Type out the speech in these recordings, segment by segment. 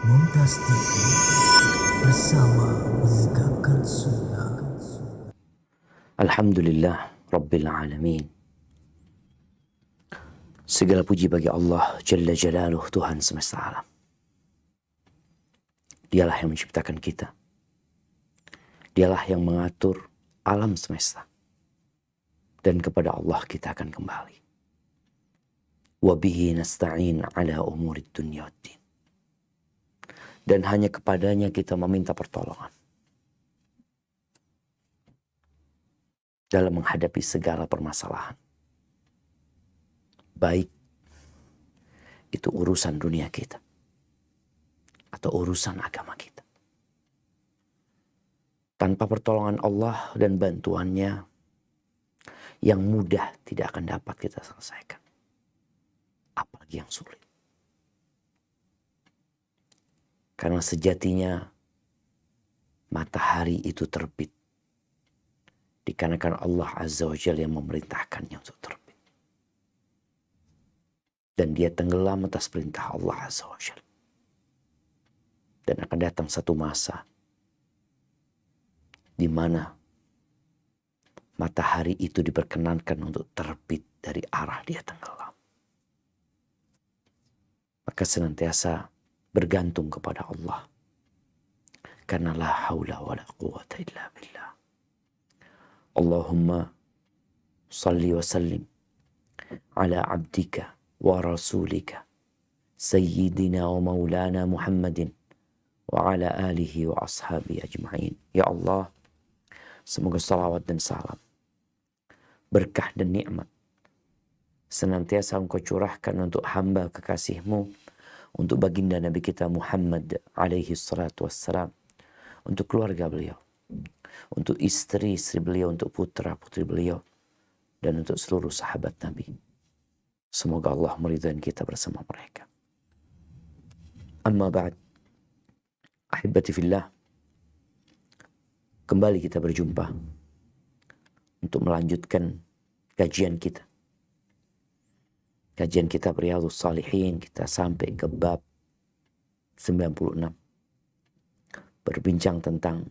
Mumtaz TV bersama menegakkan sunnah. Alhamdulillah Rabbil Alamin. Segala puji bagi Allah Jalla Jalaluh, Tuhan semesta alam. Dialah yang menciptakan kita. Dialah yang mengatur alam semesta. Dan kepada Allah kita akan kembali. Wabihi nasta'in ala umurid dunya waddin. Dan hanya kepadanya kita meminta pertolongan dalam menghadapi segala permasalahan. Baik itu urusan dunia kita atau urusan agama kita. Tanpa pertolongan Allah dan bantuannya, yang mudah tidak akan dapat kita selesaikan. Apalagi yang sulit. Karena sejatinya matahari itu terbit dikarenakan Allah Azza wa Jalla yang memerintahkannya untuk terbit. Dan dia tenggelam atas perintah Allah Azza wa Jalla. Dan akan datang satu masa di mana matahari itu diperkenankan untuk terbit dari arah dia tenggelam. Maka senantiasa bergantung kepada Allah. Karena la haula wa la quwata illa billah. Allahumma salli wa sallim ala abdika wa rasulika sayyidina wa maulana Muhammadin wa ala alihi wa ashabi ajma'in. Ya Allah, semoga salawat dan salam, berkah dan nikmat senantiasa Engkau curahkan untuk hamba kekasih-Mu, untuk baginda Nabi kita Muhammad alaihi salatu wassalam, untuk keluarga beliau, untuk istri-istri beliau, untuk putra-putri beliau, dan untuk seluruh sahabat Nabi. Semoga Allah meridhai kita bersama mereka. Amma ba'd, ahibati fillah, kembali kita berjumpa untuk melanjutkan kajian kita. Kajian kitab Riyadhus Shalihin, kita sampai ke bab 96. Berbincang tentang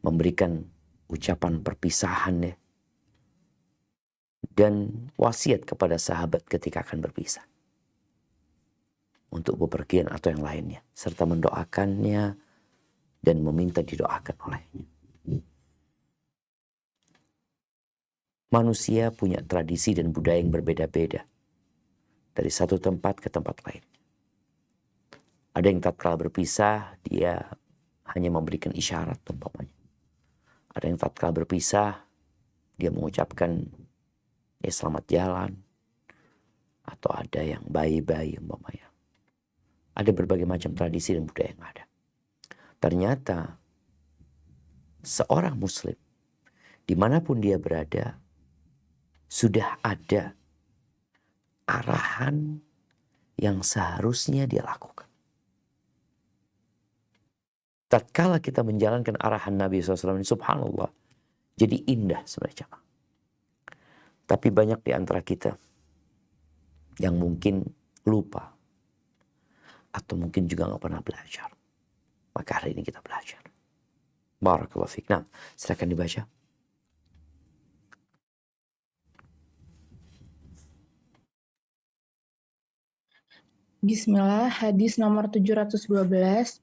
memberikan ucapan perpisahan ya, dan wasiat kepada sahabat ketika akan berpisah. Untuk bepergian atau yang lainnya. Serta mendoakannya dan meminta didoakan olehnya. Manusia punya tradisi dan budaya yang berbeda-beda. Dari satu tempat ke tempat lain. Ada yang tatkala berpisah, dia hanya memberikan isyarat umpamanya. Ada yang tatkala berpisah, dia mengucapkan ya selamat jalan. Atau ada yang bye-bye umpamanya. Ada berbagai macam tradisi dan budaya yang ada. Ternyata seorang muslim dimanapun dia berada sudah ada arahan yang seharusnya dia lakukan. Tatkala kita menjalankan arahan Nabi SAW ini, subhanallah, jadi indah sebenarnya. Tapi banyak di antara kita yang mungkin lupa atau mungkin juga nggak pernah belajar. Maka hari ini kita belajar. Barakallahu fiik. Nah, silakan dibaca. Bismillah, hadis nomor 712.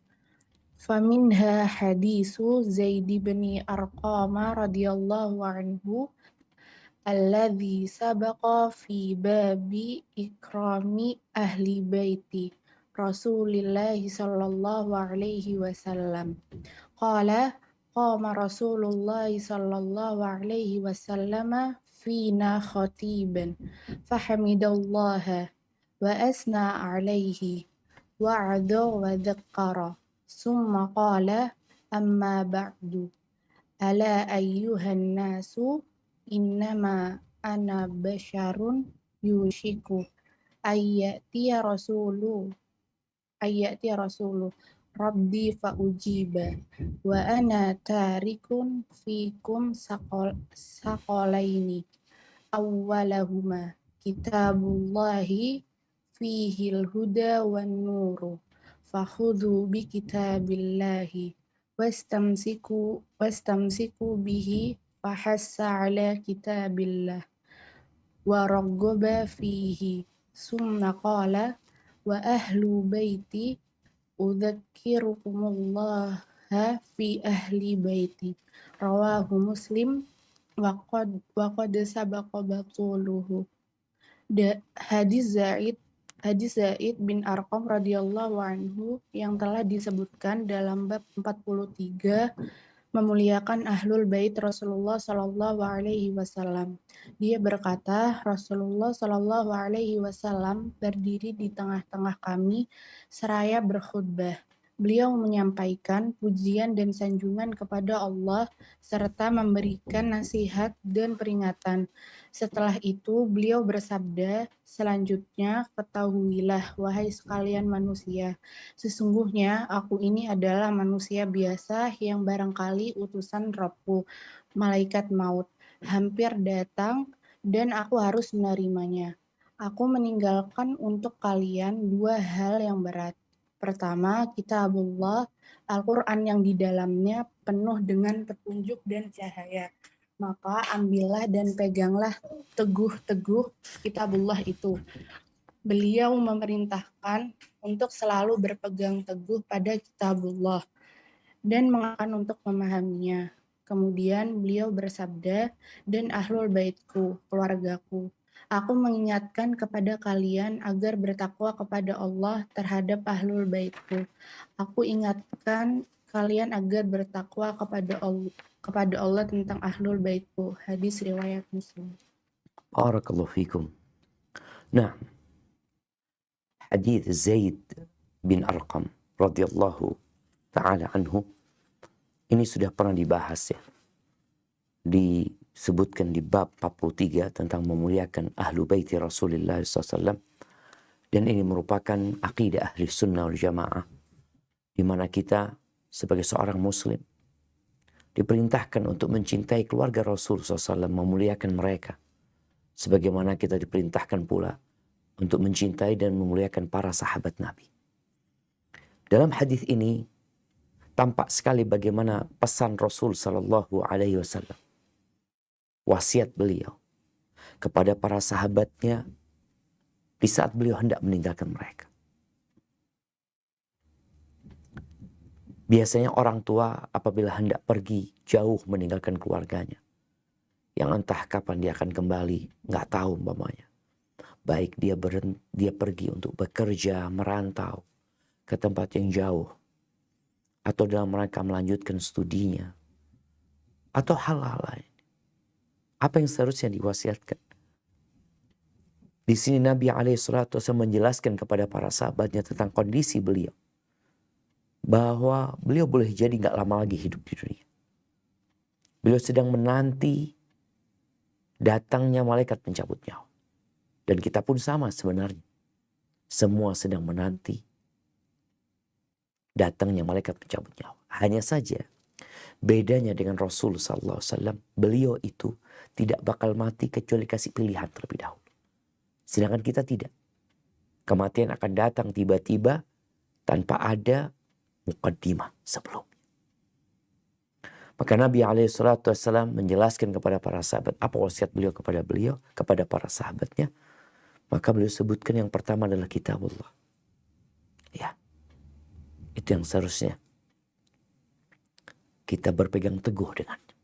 Faminha hadisu Zaid bin Arqam radhiyallahu anhu alladhi sabaqa fi babi ikrami ahli baiti Rasulillah sallallahu alaihi wasallam. Qala qama Rasulullah sallallahu alaihi wasallam fina khatiban fahamidallaha wa asna alaihi wa'adha wa dhakkara summa qala amma ba'du ala ayyuhan nasu innama ana basyarun yushiku ayyatiya rasulu rabbi fa ujiba wa ana tarikun fikum saqalaini awwalahuma kitabullahi fihil huda wan nuru fakhudhu bi kitabillahi wastamsiku bihi fahassa ala kitabillah wa raghaba fihi summa qala wa ahlu baiti udzakkirukumullah fi ahli baiti rawahu muslim wa qad sabaqa batuluhu. Hadis Zaid bin Arqam radhiyallahu anhu yang telah disebutkan dalam bab 43 memuliakan ahlul bait Rasulullah Shallallahu Alaihi Wasallam. Dia berkata, Rasulullah Shallallahu Alaihi Wasallam berdiri di tengah-tengah kami seraya berkhutbah. Beliau menyampaikan pujian dan sanjungan kepada Allah serta memberikan nasihat dan peringatan. Setelah itu beliau bersabda, selanjutnya ketahuilah wahai sekalian manusia, sesungguhnya aku ini adalah manusia biasa yang barangkali utusan Rabbku, malaikat maut, hampir datang dan aku harus menerimanya. Aku meninggalkan untuk kalian dua hal yang berat. Pertama, kitabullah, Al-Quran yang di dalamnya penuh dengan petunjuk dan cahaya. Maka ambillah dan peganglah teguh-teguh kitabullah itu. Beliau memerintahkan untuk selalu berpegang teguh pada kitabullah dan mengakan untuk memahaminya. Kemudian beliau bersabda, dan ahlul baitku, keluargaku, aku mengingatkan kepada kalian agar bertakwa kepada Allah terhadap ahlul baitku. Aku ingatkan kalian agar bertakwa kepada Allah tentang ahlul baitku. Hadis riwayat Muslim. Barakallahu fikum. Nah, hadis Zaid bin Arqam radhiyallahu ta'ala anhu ini sudah pernah dibahas ya. Disebutkan di bab 43 tentang memuliakan ahlu baiti Rasulullah SAW. Dan ini merupakan akidah ahli sunnah wal jamaah. Di mana kita sebagai seorang muslim diperintahkan untuk mencintai keluarga Rasul SAW, memuliakan mereka. Sebagaimana kita diperintahkan pula untuk mencintai dan memuliakan para sahabat Nabi. Dalam hadis ini tampak sekali bagaimana pesan Rasul Sallallahu Alaihi Wasallam, wasiat beliau kepada para sahabatnya di saat beliau hendak meninggalkan mereka. Biasanya orang tua apabila hendak pergi jauh meninggalkan keluarganya, yang entah kapan dia akan kembali, nggak tahu umpamanya. Baik dia pergi untuk bekerja, merantau ke tempat yang jauh, atau dalam rangka melanjutkan studinya, atau hal-hal lain. Apa yang seharusnya diwasiatkan? Di sini Nabi SAW menjelaskan kepada para sahabatnya tentang kondisi beliau, bahwa beliau boleh jadi nggak lama lagi hidup di dunia. Beliau sedang menanti datangnya malaikat pencabut nyawa. Dan kita pun sama sebenarnya. Semua sedang menanti datangnya malaikat pencabut nyawa. Hanya saja bedanya dengan Rasul SAW, beliau itu tidak bakal mati kecuali kasih pilihan terlebih dahulu. Sedangkan kita tidak. Kematian akan datang tiba-tiba tanpa ada muqaddimah sebelumnya. Maka Nabi SAW menjelaskan kepada para sahabat apa wasiat beliau, kepada para sahabatnya. Maka beliau sebutkan yang pertama adalah kitabullah. Ya, itu yang seharusnya kita berpegang teguh dengannya.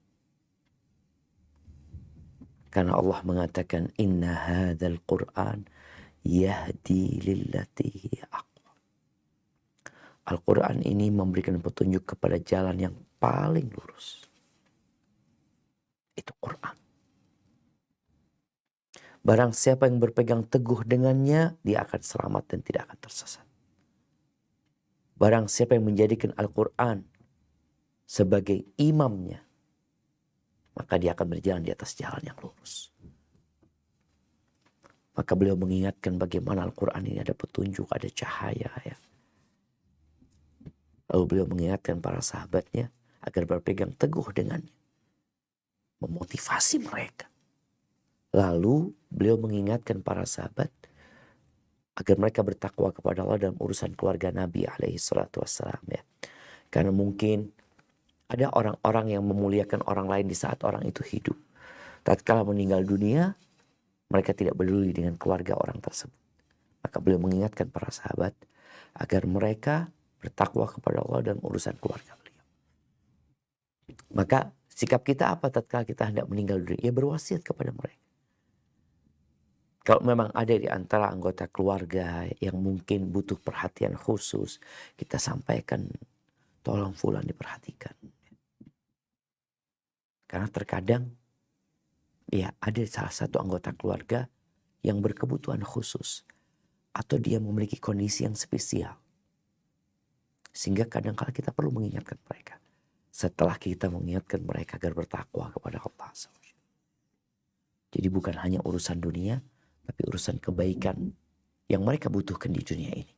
Karena Allah mengatakan, Inna hadzal Qur'an yahdi lillati hiya aqwa. Al-Quran ini memberikan petunjuk kepada jalan yang paling lurus. Itu Quran. Barang siapa yang berpegang teguh dengannya, dia akan selamat dan tidak akan tersesat. Barang siapa yang menjadikan Al-Quran sebagai imamnya, maka dia akan berjalan di atas jalan yang lurus. Maka beliau mengingatkan bagaimana Al-Quran ini ada petunjuk, ada cahaya. Ya. Lalu beliau mengingatkan para sahabatnya agar berpegang teguh dengannya. Memotivasi mereka. Lalu beliau mengingatkan para sahabat agar mereka bertakwa kepada Allah dalam urusan keluarga Nabi alaihi salatu wassalam ya. Karena mungkin ada orang-orang yang memuliakan orang lain di saat orang itu hidup. Tatkala meninggal dunia, mereka tidak peduli dengan keluarga orang tersebut. Maka beliau mengingatkan para sahabat agar mereka bertakwa kepada Allah dalam urusan keluarga beliau. Maka sikap kita apa tatkala kita hendak meninggal dunia? Ya berwasiat kepada mereka. Kalau memang ada di antara anggota keluarga yang mungkin butuh perhatian khusus, kita sampaikan, tolong fulan diperhatikan. Karena terkadang ya ada salah satu anggota keluarga yang berkebutuhan khusus atau dia memiliki kondisi yang spesial. Sehingga kadang-kala kita perlu mengingatkan mereka. Setelah kita mengingatkan mereka agar bertakwa kepada Allah SWT. Jadi bukan hanya urusan dunia, tapi urusan kebaikan yang mereka butuhkan di dunia ini.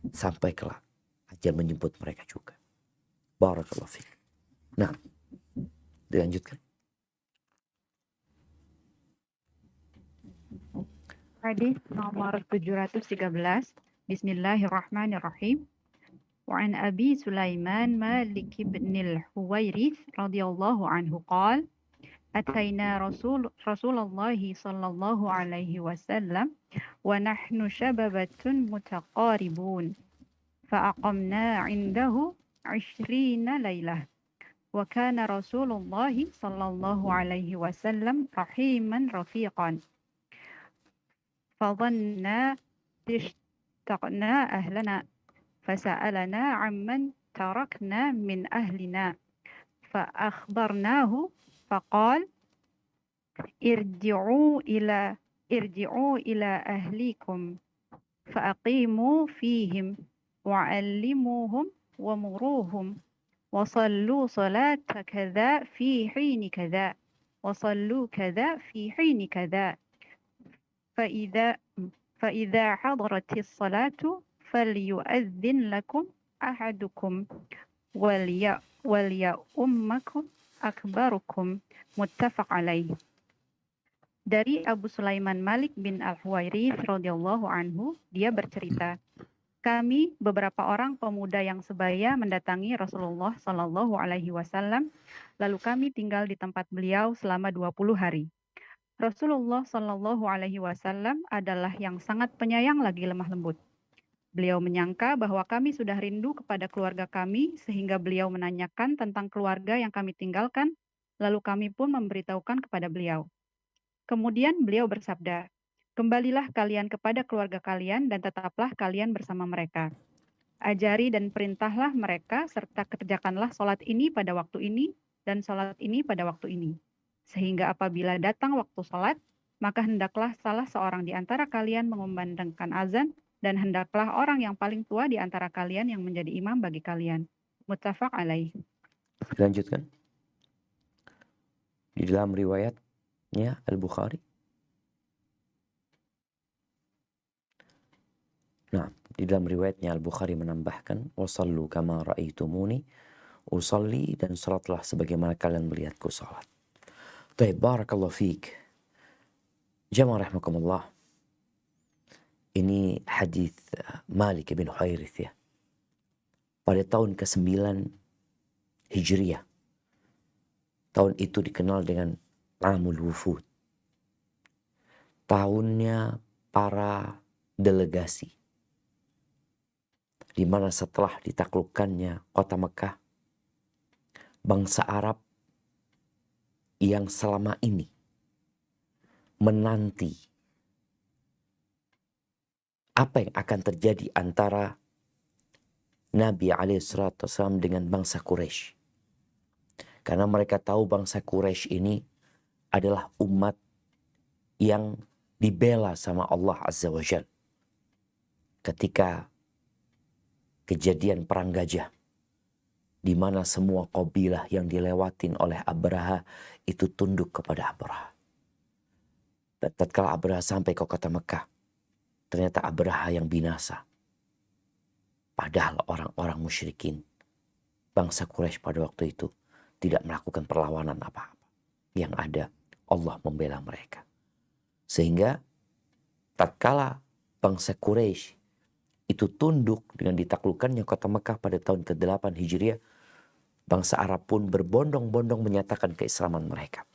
Sampai kelak ajal menjemput mereka juga. Barakallahu fiik. Nah, dilanjutkan. Hadis nomor 713. Bismillahirrahmanirrahim. Wa an Abi Sulaiman Malik bin al-Huwairith radhiyallahu anhu qala أتينا رسول الله صلى الله عليه وسلم ونحن شببة متقاربون فأقمنا عنده 20 ليلة وكان رسول الله صلى الله عليه وسلم رحيما رفيقا فظننا اشتقنا أهلنا فسألنا عمن تركنا من أهلنا فأخبرناه فقال ارجعوا إلى أهليكم فأقيموا فيهم وعلموهم ومروهم وصلوا صلاة كذا في حين كذا وصلوا كذا في حين كذا فإذا حضرت الصلاة فليؤذن لكم أحدكم وليؤمكم akbarukum, muttafaq alaih. Dari Abu Sulaiman Malik bin al-Huwairith radhiyallahu anhu, dia bercerita, kami beberapa orang pemuda yang sebaya mendatangi Rasulullah sallallahu alaihi wasallam, lalu kami tinggal di tempat beliau selama 20 hari. Rasulullah sallallahu alaihi wasallam adalah yang sangat penyayang lagi lemah lembut. Beliau menyangka bahwa kami sudah rindu kepada keluarga kami sehingga beliau menanyakan tentang keluarga yang kami tinggalkan, lalu kami pun memberitahukan kepada beliau. Kemudian beliau bersabda, kembalilah kalian kepada keluarga kalian dan tetaplah kalian bersama mereka. Ajari dan perintahlah mereka serta kerjakanlah sholat ini pada waktu ini dan sholat ini pada waktu ini. Sehingga apabila datang waktu sholat, maka hendaklah salah seorang di antara kalian mengumandangkan azan dan hendaklah orang yang paling tua di antara kalian yang menjadi imam bagi kalian. Muttafaq alaih. Lanjutkan. Di dalam riwayatnya Al-Bukhari. Nah, di dalam riwayatnya Al-Bukhari menambahkan, wasallu kama ra'aitumuni usalli, dan salatlah sebagaimana kalian melihatku salat. Baik, barakallahu fiik. Jamaah rahimakumullah. Ini hadis Malik bin Huwairith ya. Pada tahun ke-9 Hijriyah. Tahun itu dikenal dengan Amul Wufud. Tahunnya para delegasi. Di mana setelah ditaklukkannya kota Mekah, bangsa Arab yang selama ini menanti apa yang akan terjadi antara Nabi SAW dengan bangsa Quraisy. Karena mereka tahu bangsa Quraisy ini adalah umat yang dibela sama Allah Azza wa Jalla. Ketika kejadian perang gajah, di mana semua kabilah yang dilewatin oleh Abraha itu tunduk kepada Abraha. Dan tatkala Abraha sampai ke kota Mekah, ternyata Abraha yang binasa. Padahal orang-orang musyrikin, bangsa Quraisy pada waktu itu tidak melakukan perlawanan apa-apa. Yang ada, Allah membela mereka. Sehingga tatkala bangsa Quraisy itu tunduk dengan ditaklukkannya kota Mekah pada tahun ke-8 Hijriah, bangsa Arab pun berbondong-bondong menyatakan keislaman mereka.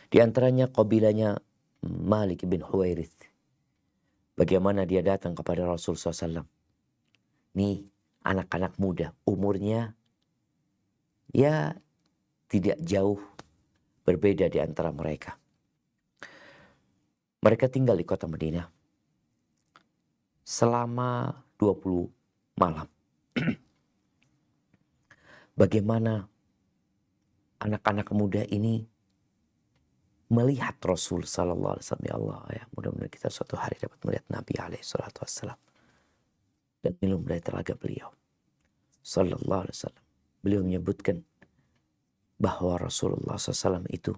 Di antaranya kabilahnya Malik bin Huwairits. Bagaimana dia datang kepada Rasul SAW. Nih anak-anak muda, umurnya ya tidak jauh berbeda di antara mereka. Mereka tinggal di kota Madinah selama 20 malam. Bagaimana anak-anak muda ini melihat Rasul sallallahu alaihi wasallam. Ya Allah, ya mudah-mudahan kita suatu hari dapat melihat Nabi alaihi salatu wassalam dan minum dari telaga beliau sallallahu alaihi wasallam. Beliau menyebutkan bahwa Rasulullah SAW itu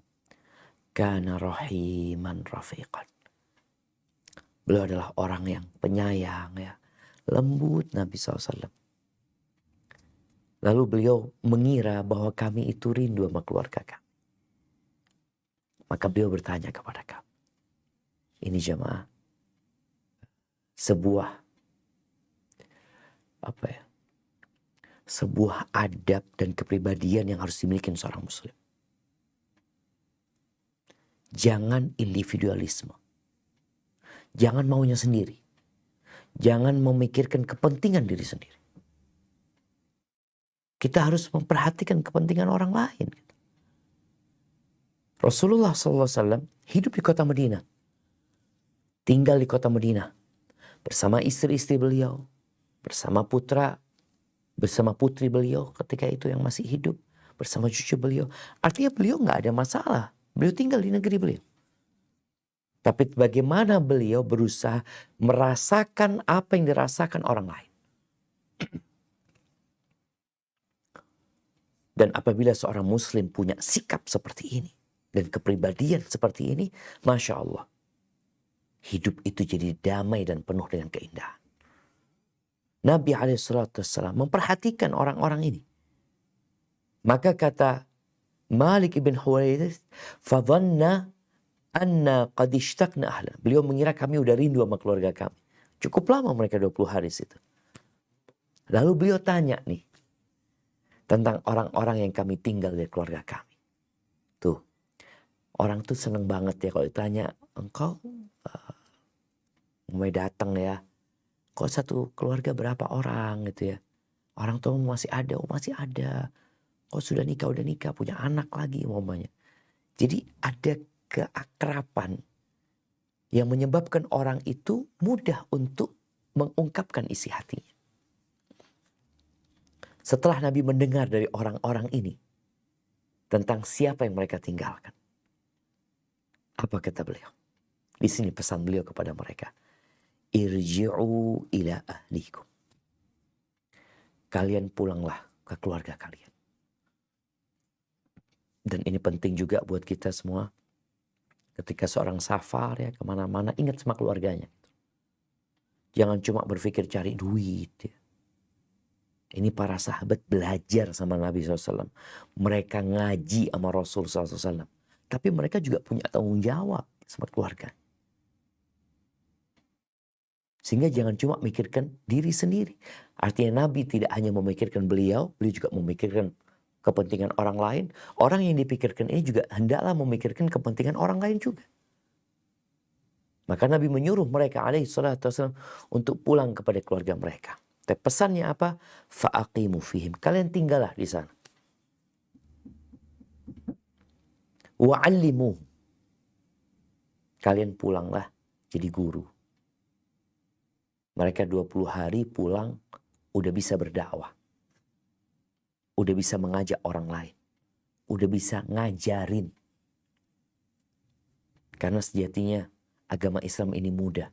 kana rahiman rafiqan. Beliau adalah orang yang penyayang, ya, lembut Nabi SAW. Lalu beliau mengira bahwa kami itu rindu sama keluarga kami. Maka beliau bertanya kepada kami. Ini jamaah, sebuah sebuah adab dan kepribadian yang harus dimiliki seorang muslim. Jangan individualisme. Jangan maunya sendiri. Jangan memikirkan kepentingan diri sendiri. Kita harus memperhatikan kepentingan orang lain. Rasulullah SAW hidup di kota Madinah. Tinggal di kota Madinah. Bersama istri-istri beliau. Bersama putri beliau ketika itu yang masih hidup. Bersama cucu beliau. Artinya beliau gak ada masalah. Beliau tinggal di negeri beliau. Tapi bagaimana beliau berusaha merasakan apa yang dirasakan orang lain. Dan apabila seorang muslim punya sikap seperti ini. Dan kepribadian seperti ini. Masya Allah. Hidup itu jadi damai dan penuh dengan keindahan. Nabi SAW memperhatikan orang-orang ini. Maka kata Malik bin Huwairits, fadhanna anna qad ishtaqna ahla. Beliau mengira kami udah rindu sama keluarga kami. Cukup lama mereka 20 hari situ. Lalu beliau tanya nih tentang orang-orang yang kami tinggal dari keluarga kami. Tuh. Orang tuh seneng banget ya kalau ditanya, engkau mulai datang ya. Kok satu keluarga berapa orang gitu ya. Orang tua masih ada, masih ada. Kok sudah nikah, punya anak lagi umpamanya. Jadi ada keakraban yang menyebabkan orang itu mudah untuk mengungkapkan isi hatinya. Setelah Nabi mendengar dari orang-orang ini tentang siapa yang mereka tinggalkan. Apa kata beliau? Di sini pesan beliau kepada mereka. Irji'u ila ahlikum. Kalian pulanglah ke keluarga kalian. Dan ini penting juga buat kita semua. Ketika seorang safar ya kemana-mana, ingat sama keluarganya. Jangan cuma berpikir cari duit. Ya. Ini para sahabat belajar sama Nabi SAW. Mereka ngaji sama Rasul SAW. Tapi mereka juga punya tanggung jawab sama keluarga. Sehingga jangan cuma mikirkan diri sendiri. Artinya Nabi tidak hanya memikirkan beliau juga memikirkan kepentingan orang lain. Orang yang dipikirkan ini juga hendaklah memikirkan kepentingan orang lain juga. Maka Nabi menyuruh mereka alaihissalam untuk pulang kepada keluarga mereka. Tapi pesannya apa? Fa'aqimu fihim. Kalian tinggallah di sana. Wa'allimu. Kalian pulanglah jadi guru. Mereka 20 hari pulang udah bisa berdakwah. Udah bisa mengajak orang lain. Udah bisa ngajarin. Karena sejatinya agama Islam ini mudah.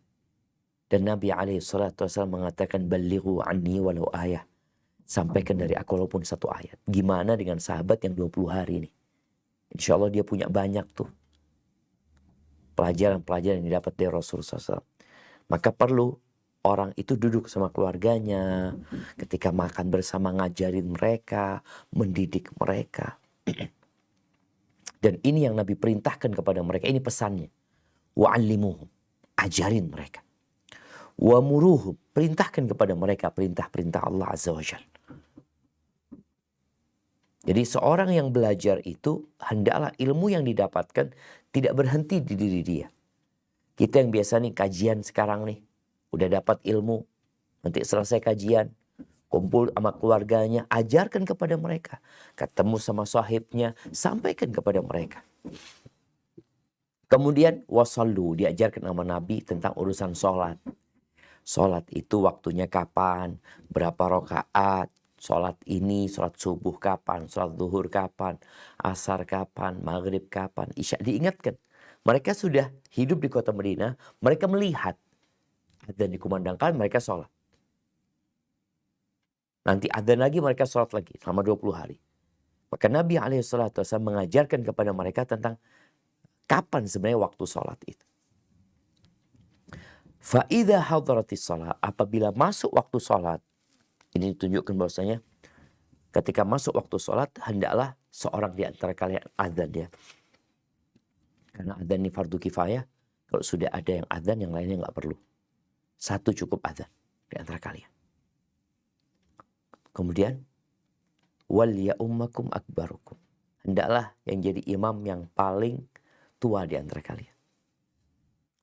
Dan Nabi SAW mengatakan balighu anni walau ayah. Sampaikan dari aku walaupun satu ayat. Gimana dengan sahabat yang 20 hari ini? Insya Allah dia punya banyak tuh. Pelajaran-pelajaran yang didapat dari Rasulullah SAW. Maka perlu orang itu duduk sama keluarganya, ketika makan bersama ngajarin mereka, mendidik mereka. Dan ini yang Nabi perintahkan kepada mereka, ini pesannya. Wa'allimuhum, ajarin mereka. Wa muruhum, perintahkan kepada mereka perintah-perintah Allah Azza wa Jalla. Jadi seorang yang belajar itu hendaklah ilmu yang didapatkan tidak berhenti di diri dia. Kita yang biasa nih kajian sekarang nih, udah dapat ilmu, nanti selesai kajian, kumpul sama keluarganya, ajarkan kepada mereka. Ketemu sama sahibnya, sampaikan kepada mereka. Kemudian wasallu, diajarkan sama Nabi tentang urusan sholat. Sholat itu waktunya kapan, berapa rakaat, sholat ini, sholat subuh kapan, sholat zuhur kapan, asar kapan, maghrib kapan, isya. Diingatkan. Mereka sudah hidup di kota Madinah, mereka melihat adzan dikumandangkan, mereka sholat. Nanti adzan lagi, mereka sholat lagi selama 20 hari. Maka Nabi SAW mengajarkan kepada mereka tentang kapan sebenarnya waktu sholat itu. Fa'idha hadratis sholat, apabila masuk waktu sholat, ini ditunjukkan bahwasanya ketika masuk waktu sholat, hendaklah seorang di antara kalian adzan ya. Karena adzan ini fardu kifayah, kalau sudah ada yang adzan, yang lainnya nggak perlu. Satu cukup adzan di antara kalian. Kemudian, wal ya ummakum akbarukum. Hendaklah yang jadi imam yang paling tua di antara kalian.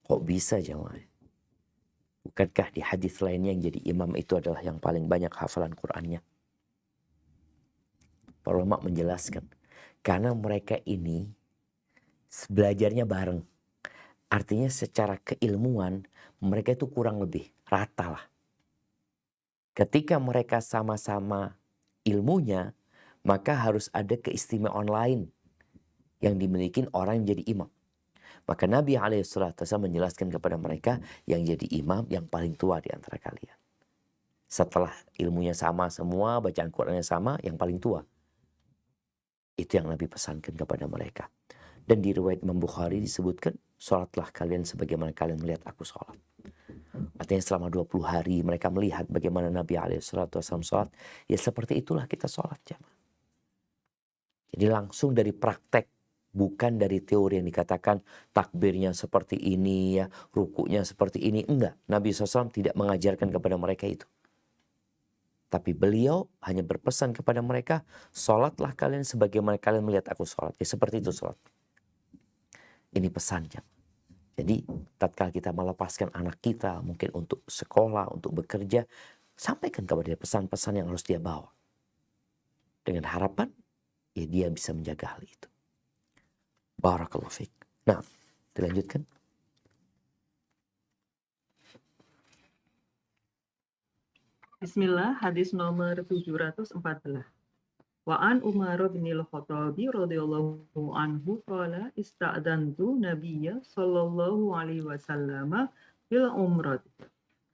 Kok bisa jamaah? Bukankah di hadis lainnya yang jadi imam itu adalah yang paling banyak hafalan Qur'annya? Para ulama menjelaskan. Karena mereka ini belajarnya bareng. Artinya secara keilmuan mereka itu kurang lebih rata lah. Ketika mereka sama-sama ilmunya, maka harus ada keistimewaan lain yang dimiliki orang yang jadi imam. Maka Nabi SAW menjelaskan kepada mereka yang jadi imam yang paling tua di antara kalian. Setelah ilmunya sama semua, bacaan Qur'annya sama, yang paling tua. Itu yang Nabi pesankan kepada mereka. Dan di riwayat Imam Bukhari disebutkan, sholatlah kalian sebagaimana kalian melihat aku sholat. Artinya selama 20 hari mereka melihat bagaimana Nabi SAW sholat. Ya seperti itulah kita sholat jamaah. Jadi langsung dari praktek. Bukan dari teori yang dikatakan takbirnya seperti ini ya, rukuknya seperti ini. Enggak, Nabi SAW tidak mengajarkan kepada mereka itu. Tapi beliau hanya berpesan kepada mereka, sholatlah kalian sebagaimana kalian melihat aku sholat. Ya seperti itu sholat. Ini pesannya. Jadi tatkala kita melepaskan anak kita mungkin untuk sekolah, untuk bekerja, sampaikan kepada dia pesan-pesan yang harus dia bawa. Dengan harapan ya dia bisa menjaga hal itu. Barakallahu fiik. Nah, dilanjutkan. Bismillah, hadis nomor 714. Wa an Umar bin al-Khattab radhiyallahu anhu qala ista'dantu nabiyya sallallahu alaihi wasallam fil umrah.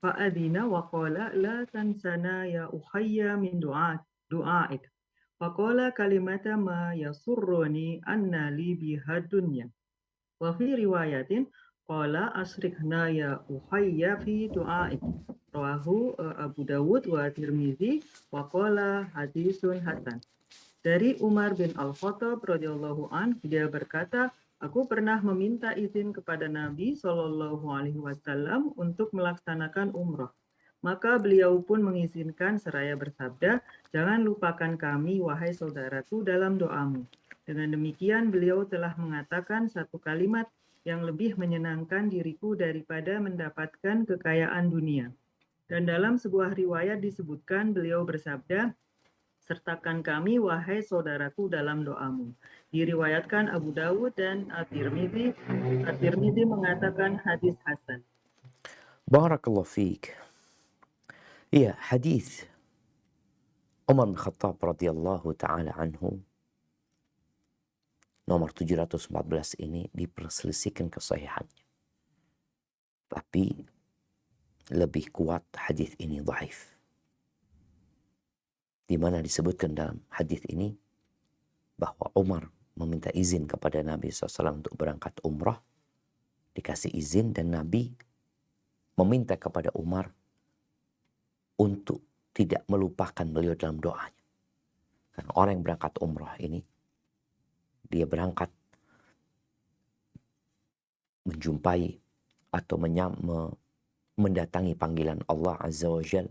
Fa adina wa qala la tansana ya ukhayya min du'aik. Wa qala kalimata ma yasurruni anna li biha dunya. Wa fi riwayatin qala asrikhna ya ukhayya fi du'aik. Rawahu Abu Dawud wa Tirmizi wa qala hadisun hasan. Dari Umar bin Al-Khattab radhiyallahu an, dia berkata, aku pernah meminta izin kepada Nabi Shallallahu alaihi wasallam untuk melaksanakan umrah. Maka beliau pun mengizinkan seraya bersabda, jangan lupakan kami wahai saudaraku dalam doamu. Dengan demikian beliau telah mengatakan satu kalimat yang lebih menyenangkan diriku daripada mendapatkan kekayaan dunia. Dan dalam sebuah riwayat disebutkan beliau bersabda, sertakan kami wahai saudaraku dalam doamu. Diriwayatkan Abu Dawud dan At-Tirmidzi. At-Tirmidzi mengatakan hadis hasan. Barakallahu fiik. Iya, hadis Umar bin Khattab radhiyallahu taala anhu nomor 714 ini diperselisihkan kesahihannya. Tapi lebih kuat hadis ini dhaif. Di mana disebutkan dalam hadis ini bahwa Umar meminta izin kepada Nabi SAW untuk berangkat umrah, dikasih izin dan Nabi meminta kepada Umar untuk tidak melupakan beliau dalam doanya. Karena orang yang berangkat umrah ini, dia berangkat menjumpai atau mendatangi panggilan Allah Azza wa Jal.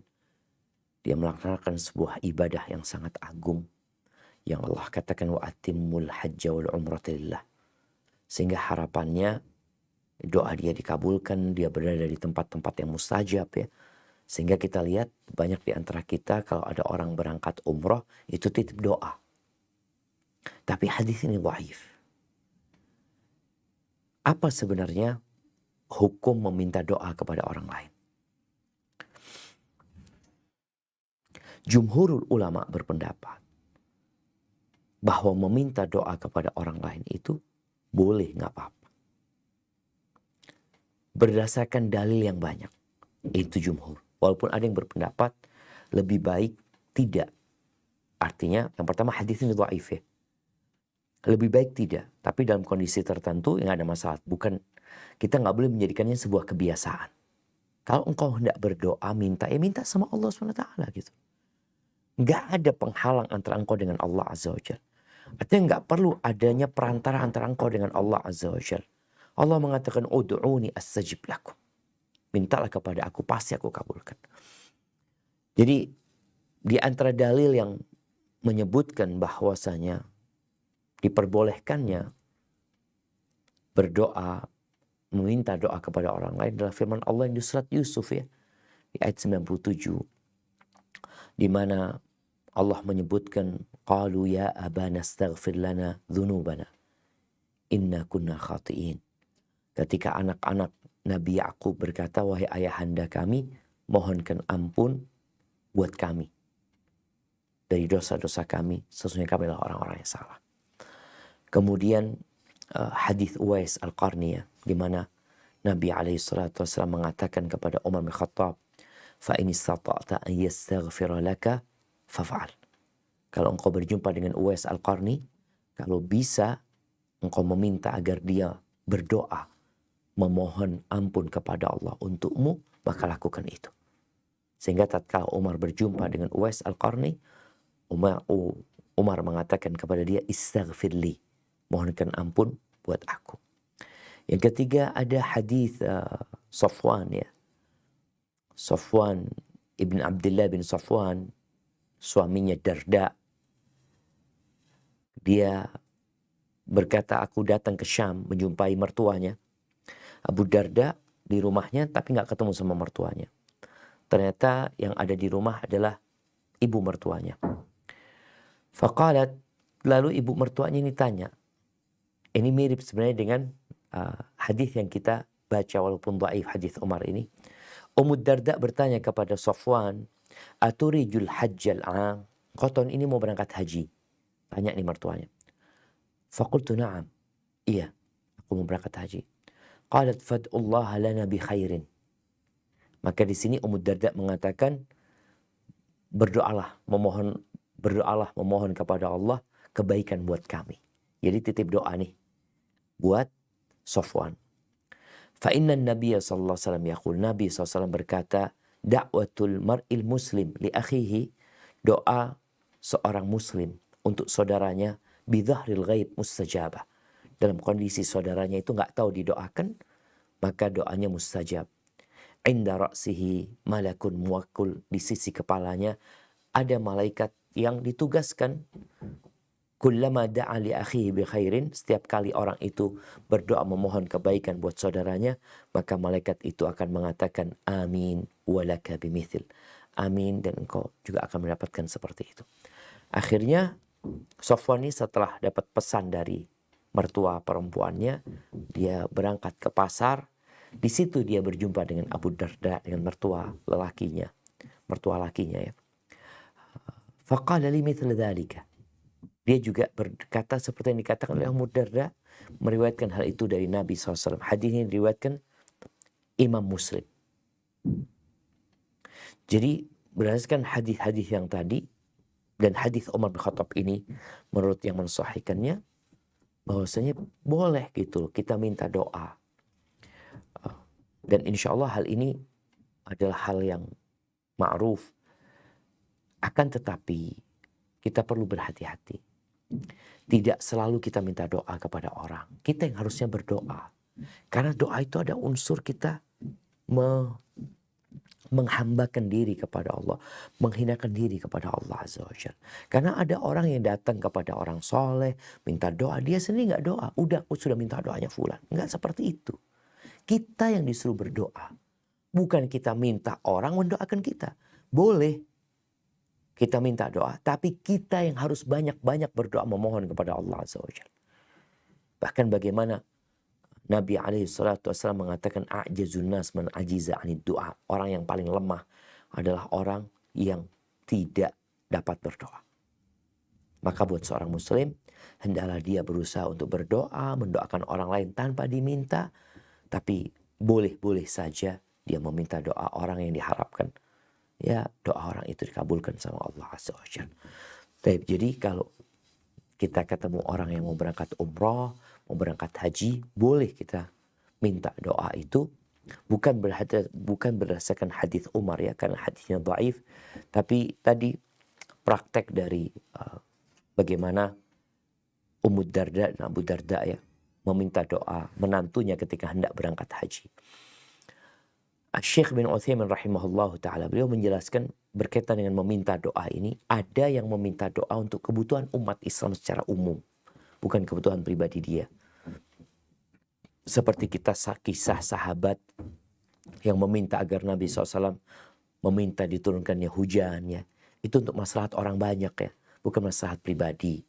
Dia melaksanakan sebuah ibadah yang sangat agung. Yang Allah katakan wa atimmul hajja wal umrata lillah. Sehingga harapannya doa dia dikabulkan, dia berada di tempat-tempat yang mustajab ya. Sehingga kita lihat banyak di antara kita kalau ada orang berangkat umroh itu titip doa. Tapi hadis ini dhaif. Apa sebenarnya hukum meminta doa kepada orang lain? Jumhurul ulama berpendapat bahwa meminta doa kepada orang lain itu boleh, nggak apa-apa. Berdasarkan dalil yang banyak. Itu jumhur. Walaupun ada yang berpendapat lebih baik tidak. Artinya yang pertama hadis ini dhaif ya. Lebih baik tidak. Tapi dalam kondisi tertentu yang ada masalah. Bukan, kita nggak boleh menjadikannya sebuah kebiasaan. Kalau engkau hendak berdoa, minta sama Allah SWT gitu. Nggak ada penghalang antara engkau dengan Allah Azza wa Jalla. Artinya nggak perlu adanya perantara antara engkau dengan Allah Azza wa Jalla. Allah mengatakan, Udu'uni astajib lakum. Mintalah kepada aku, pasti aku kabulkan. Jadi, di antara dalil yang menyebutkan bahwasanya diperbolehkannya berdoa, meminta doa kepada orang lain adalah firman Allah yang di surat Yusuf ya. Di ayat 97. Di mana Allah menyebutkan, Qalu ya abana astaghfir lana dhunubana. Inna kunna khati'in. Ketika anak-anak Nabi Ya'qub berkata, wahai ayahanda kami, mohonkan ampun buat kami. Dari dosa-dosa kami, sesungguhnya kami adalah orang-orang yang salah. Kemudian hadis Uwais Al-Qarni ya, di mana Nabi SAW mengatakan kepada Umar bin Khattab, fa in istata'ta an yastaghfira laka faf'al. Kalau engkau berjumpa dengan Uwais Al-Qarni, kalau bisa engkau meminta agar dia berdoa, memohon ampun kepada Allah untukmu, maka lakukan itu. Sehingga tatkala Umar berjumpa dengan Uwais Al-Qarni, Umar mengatakan kepada dia, istaghfirli, mohonkan ampun buat aku. Yang ketiga ada hadis Safwan ya. Safwan ibn Abdullah bin Safwan, suaminya Darda. Dia berkata, aku datang ke Syam menjumpai mertuanya. Abu Darda di rumahnya tapi nggak ketemu sama mertuanya. Ternyata yang ada di rumah adalah ibu mertuanya. Faqalat, lalu ibu mertuanya ini tanya. Ini mirip sebenarnya dengan hadis yang kita baca walaupun dhaif hadis Umar ini. Ummu Darda bertanya kepada Safwan, aturijul hajjal am? Kau tahun ini mau berangkat haji? Tanya nih mertuanya. Faqultu na'am. Iya, aku mau berangkat haji. Qalat fad'ullaha lana bi khairin. Maka di sini Ummu Darda mengatakan, berdoalah memohon kepada Allah kebaikan buat kami. Jadi titip doa nih buat Safwan. Fa inna Nabiya sallallahu alaihi wasallam yaqul, Nabi SAW berkata, da'watul mar'il muslim li akhihi, doa seorang muslim untuk saudaranya bidhahril ghaib mustajabah. Dalam kondisi saudaranya itu nggak tahu didoakan, maka doanya mustajab. Inda ra'sihi malakun muwakkul, di sisi kepalanya ada malaikat yang ditugaskan. Kullama da'a li akhihi bi khairin, setiap kali orang itu berdoa memohon kebaikan buat saudaranya, maka malaikat itu akan mengatakan amin walaka bimithil. Amin, dan engkau juga akan mendapatkan seperti itu. Akhirnya Safwan ini setelah dapat pesan dari mertua perempuannya, dia berangkat ke pasar. Di situ dia berjumpa dengan Abu Darda, dengan mertua lakinya ya. Faqala li mithla dzalika. Dia juga berkata seperti yang dikatakan oleh Abu Darda, meriwayatkan hal itu dari Nabi SAW. Hadis ini diriwayatkan Imam Muslim. Jadi berdasarkan hadis-hadis yang tadi dan hadis Umar bin Khattab ini, menurut yang mensahihkannya, bahwasanya boleh gitu kita minta doa. Dan insya Allah hal ini adalah hal yang ma'ruf. Akan tetapi kita perlu berhati-hati. Tidak selalu kita minta doa kepada orang. Kita yang harusnya berdoa. Karena doa itu ada unsur kita menghambakan diri kepada Allah, menghinakan diri kepada Allah Azza wa Jalla. Karena ada orang yang datang kepada orang soleh, minta doa, dia sendiri nggak doa. Udah, aku sudah minta doanya fulan. Nggak seperti itu. Kita yang disuruh berdoa. Bukan kita minta orang mendoakan kita. Boleh kita minta doa, tapi kita yang harus banyak-banyak berdoa memohon kepada Allah Azza wa Jalla. Bahkan bagaimana Nabi SAW mengatakan a'jazun nas man ajiza anid du'a. Orang yang paling lemah adalah orang yang tidak dapat berdoa. Maka buat seorang muslim, hendaklah dia berusaha untuk berdoa, mendoakan orang lain tanpa diminta. Tapi boleh-boleh saja dia meminta doa orang yang diharapkan. Ya, doa orang itu dikabulkan sama Allah Azza wa Jalla. Jadi kalau kita ketemu orang yang mau berangkat umrah, mau berangkat haji, boleh kita minta doa itu. Bukan berdasarkan hadis Umar ya, karena hadisnya dhaif. Tapi tadi praktek dari bagaimana Ummu Darda dan Abu Darda ya, meminta doa menantunya ketika hendak berangkat haji. Syekh bin Utsaimin rahimahullah ta'ala, beliau menjelaskan berkaitan dengan meminta doa ini, ada yang meminta doa untuk kebutuhan umat Islam secara umum, bukan kebutuhan pribadi dia. Seperti kita kisah sahabat yang meminta agar Nabi SAW meminta diturunkannya hujan ya, itu untuk maslahat orang banyak ya, bukan maslahat pribadi.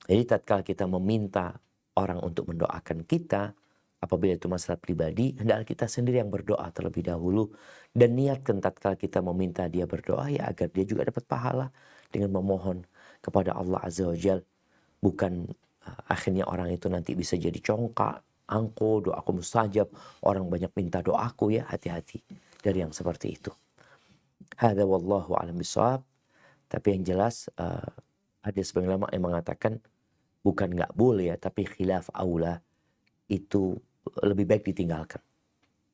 Jadi tatkala kita meminta orang untuk mendoakan kita, apabila itu masalah pribadi, hendaklah kita sendiri yang berdoa terlebih dahulu. Dan niatkan tatkala kita meminta dia berdoa ya agar dia juga dapat pahala dengan memohon kepada Allah Azza wa Jal. Bukan akhirnya orang itu nanti bisa jadi congkak, angko, doaku mustajab, orang banyak minta doaku ya, hati-hati dari yang seperti itu. Hadza wallahu a'lam bishawab. Tapi yang jelas ada sebagian ulama yang mengatakan bukan nggak boleh ya, tapi khilaf aula, itu lebih baik ditinggalkan.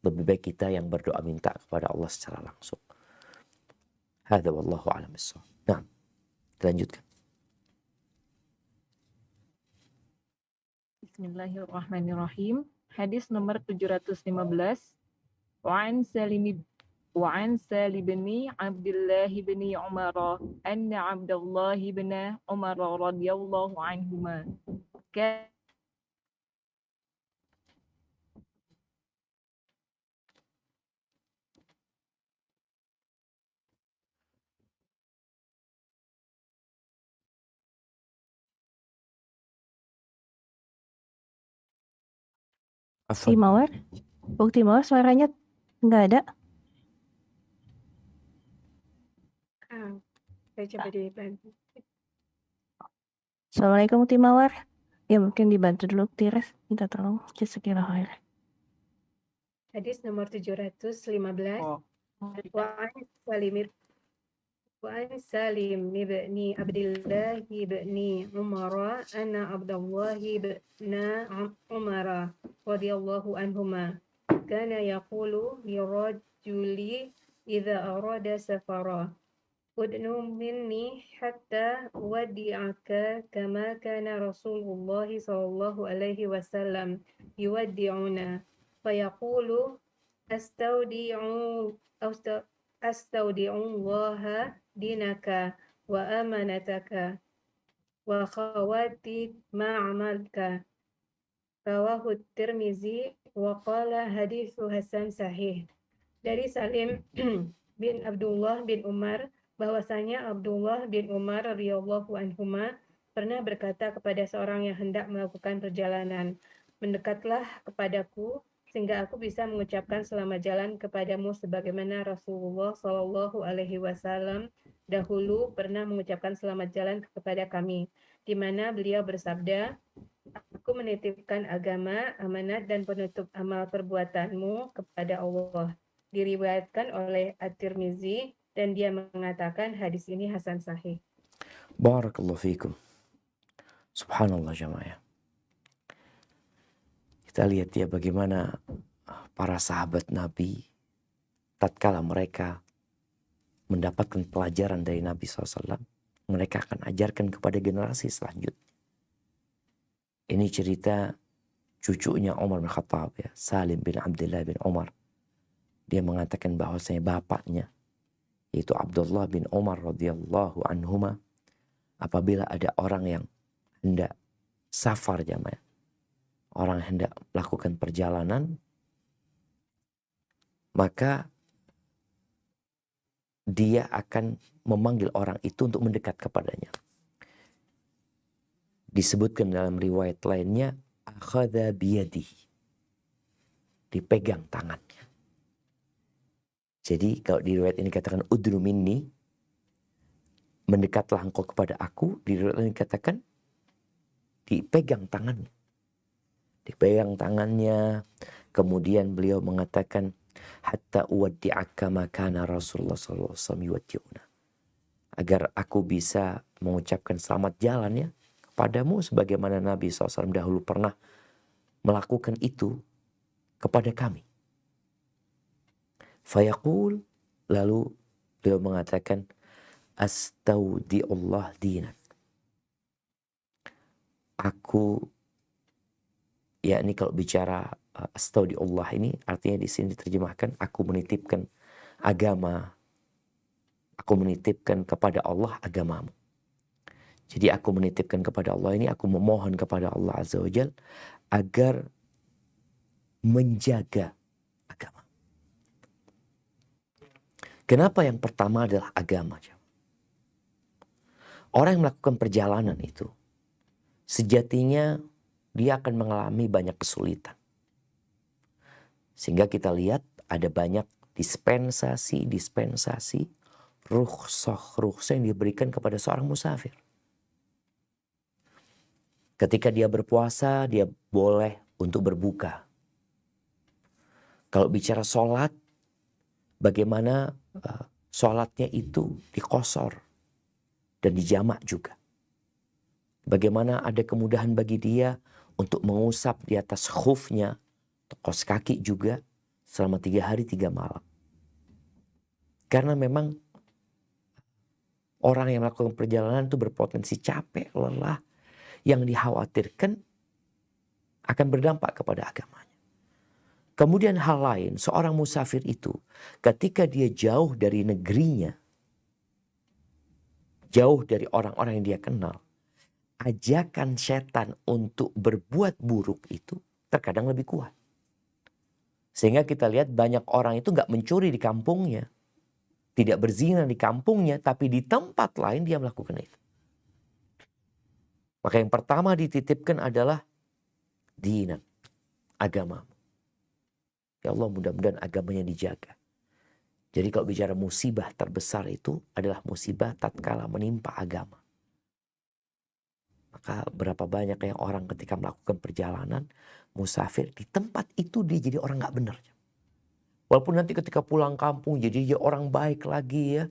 Lebih baik kita yang berdoa minta kepada Allah secara langsung. Hadza wallahu a'lam bishawab. Nah, lanjutkan. Bismillahirrahmanirrahim. Hadis nomor 715. Wa'an Salim bin Abdullah bin Umar anna Abdullah bin Umar radhiyallahu anhuma Timawar? Bukti Mawar suaranya nggak ada. Saya coba dibantu. Assalamualaikum Timawar. Ya mungkin dibantu dulu Tires. Minta tolong. Jazakallahu khair. Hadis nomor 715. وعن سالم بن عبد الله بن عمر أن عبد الله بن عمر رضي الله عنهما كان يقول للرجل إذا أراد سفرا أدن مني حتى أودعك كما كان رسول الله صلى الله عليه وسلم يودعنا فيقول أستودع الله دينك وأمانتك وخواتم عملك. رواه الترمذي وقال حديث حسن sahih. Dari Salim bin Abdullah bin Umar bahwasanya Abdullah bin Umar radhiyallahu anhuma pernah berkata kepada seorang yang hendak melakukan perjalanan, "Mendekatlah kepadaku sehingga aku bisa mengucapkan selamat jalan kepadamu sebagaimana Rasulullah Shallallahu Alaihi Wasallam dahulu pernah mengucapkan selamat jalan kepada kami, di mana beliau bersabda, aku menitipkan agama, amanat dan penutup amal perbuatanmu kepada Allah." Diriwayatkan oleh At-Tirmizi dan dia mengatakan hadis ini hasan sahih. Barakallahu fikum. Subhanallah jamaah. Kita lihat ya bagaimana para sahabat Nabi tatkala mereka mendapatkan pelajaran dari Nabi SAW, mereka akan ajarkan kepada generasi selanjutnya. Ini cerita cucunya Umar bin Khattab ya, Salim bin Abdullah bin Umar. dia mengatakan bahwasanya bapaknya, yaitu Abdullah bin Umar radhiyallahu anhuma, apabila ada orang yang hendak safar jamaah, orang hendak melakukan perjalanan, maka dia akan memanggil orang itu untuk mendekat kepadanya. Disebutkan dalam riwayat lainnya, akhadha biyadihi, dipegang tangannya. Jadi kalau di riwayat ini katakan udnu minni, mendekatlah engkau kepada aku. Di riwayat ini katakan dipegang tangannya. Dipegang tangannya. Kemudian beliau mengatakan hatta uwaddi'aka makana Rasulullah sallallahu alaihi wasallam yuwaddi'una. Agar aku bisa mengucapkan selamat jalan ya kepadamu sebagaimana Nabi SAW dahulu pernah melakukan itu kepada kami. Fayaqul, lalu beliau mengatakan astaudi'ullah dinak. Aku, yakni kalau bicara astaudi'ullah ini artinya di sini diterjemahkan aku menitipkan agama, aku menitipkan kepada Allah agamamu. Jadi aku menitipkan kepada Allah ini, aku memohon kepada Allah Azza wa Jal agar menjaga agama. Kenapa yang pertama adalah agama? Orang yang melakukan perjalanan itu, sejatinya dia akan mengalami banyak kesulitan. Sehingga kita lihat ada banyak dispensasi, rukhsah yang diberikan kepada seorang musafir. Ketika dia berpuasa, dia boleh untuk berbuka. Kalau bicara sholat, bagaimana sholatnya itu dikosor dan dijamak juga. Bagaimana ada kemudahan bagi dia untuk mengusap di atas khufnya, kos kaki juga selama 3 hari 3 malam. Karena memang orang yang melakukan perjalanan itu berpotensi capek, lelah, yang dikhawatirkan akan berdampak kepada agamanya. Kemudian hal lain, seorang musafir itu ketika dia jauh dari negerinya, jauh dari orang-orang yang dia kenal, ajakan setan untuk berbuat buruk itu terkadang lebih kuat. Sehingga kita lihat banyak orang itu gak mencuri di kampungnya, tidak berzina di kampungnya, tapi di tempat lain dia melakukan itu. Maka yang pertama dititipkan adalah dinan, agama. Ya Allah, mudah-mudahan agamanya dijaga. Jadi kalau bicara musibah terbesar itu adalah musibah tatkala menimpa agama. Maka berapa banyak yang orang ketika melakukan perjalanan musafir di tempat itu dia jadi orang gak benar. Walaupun nanti ketika pulang kampung jadi dia orang baik lagi ya.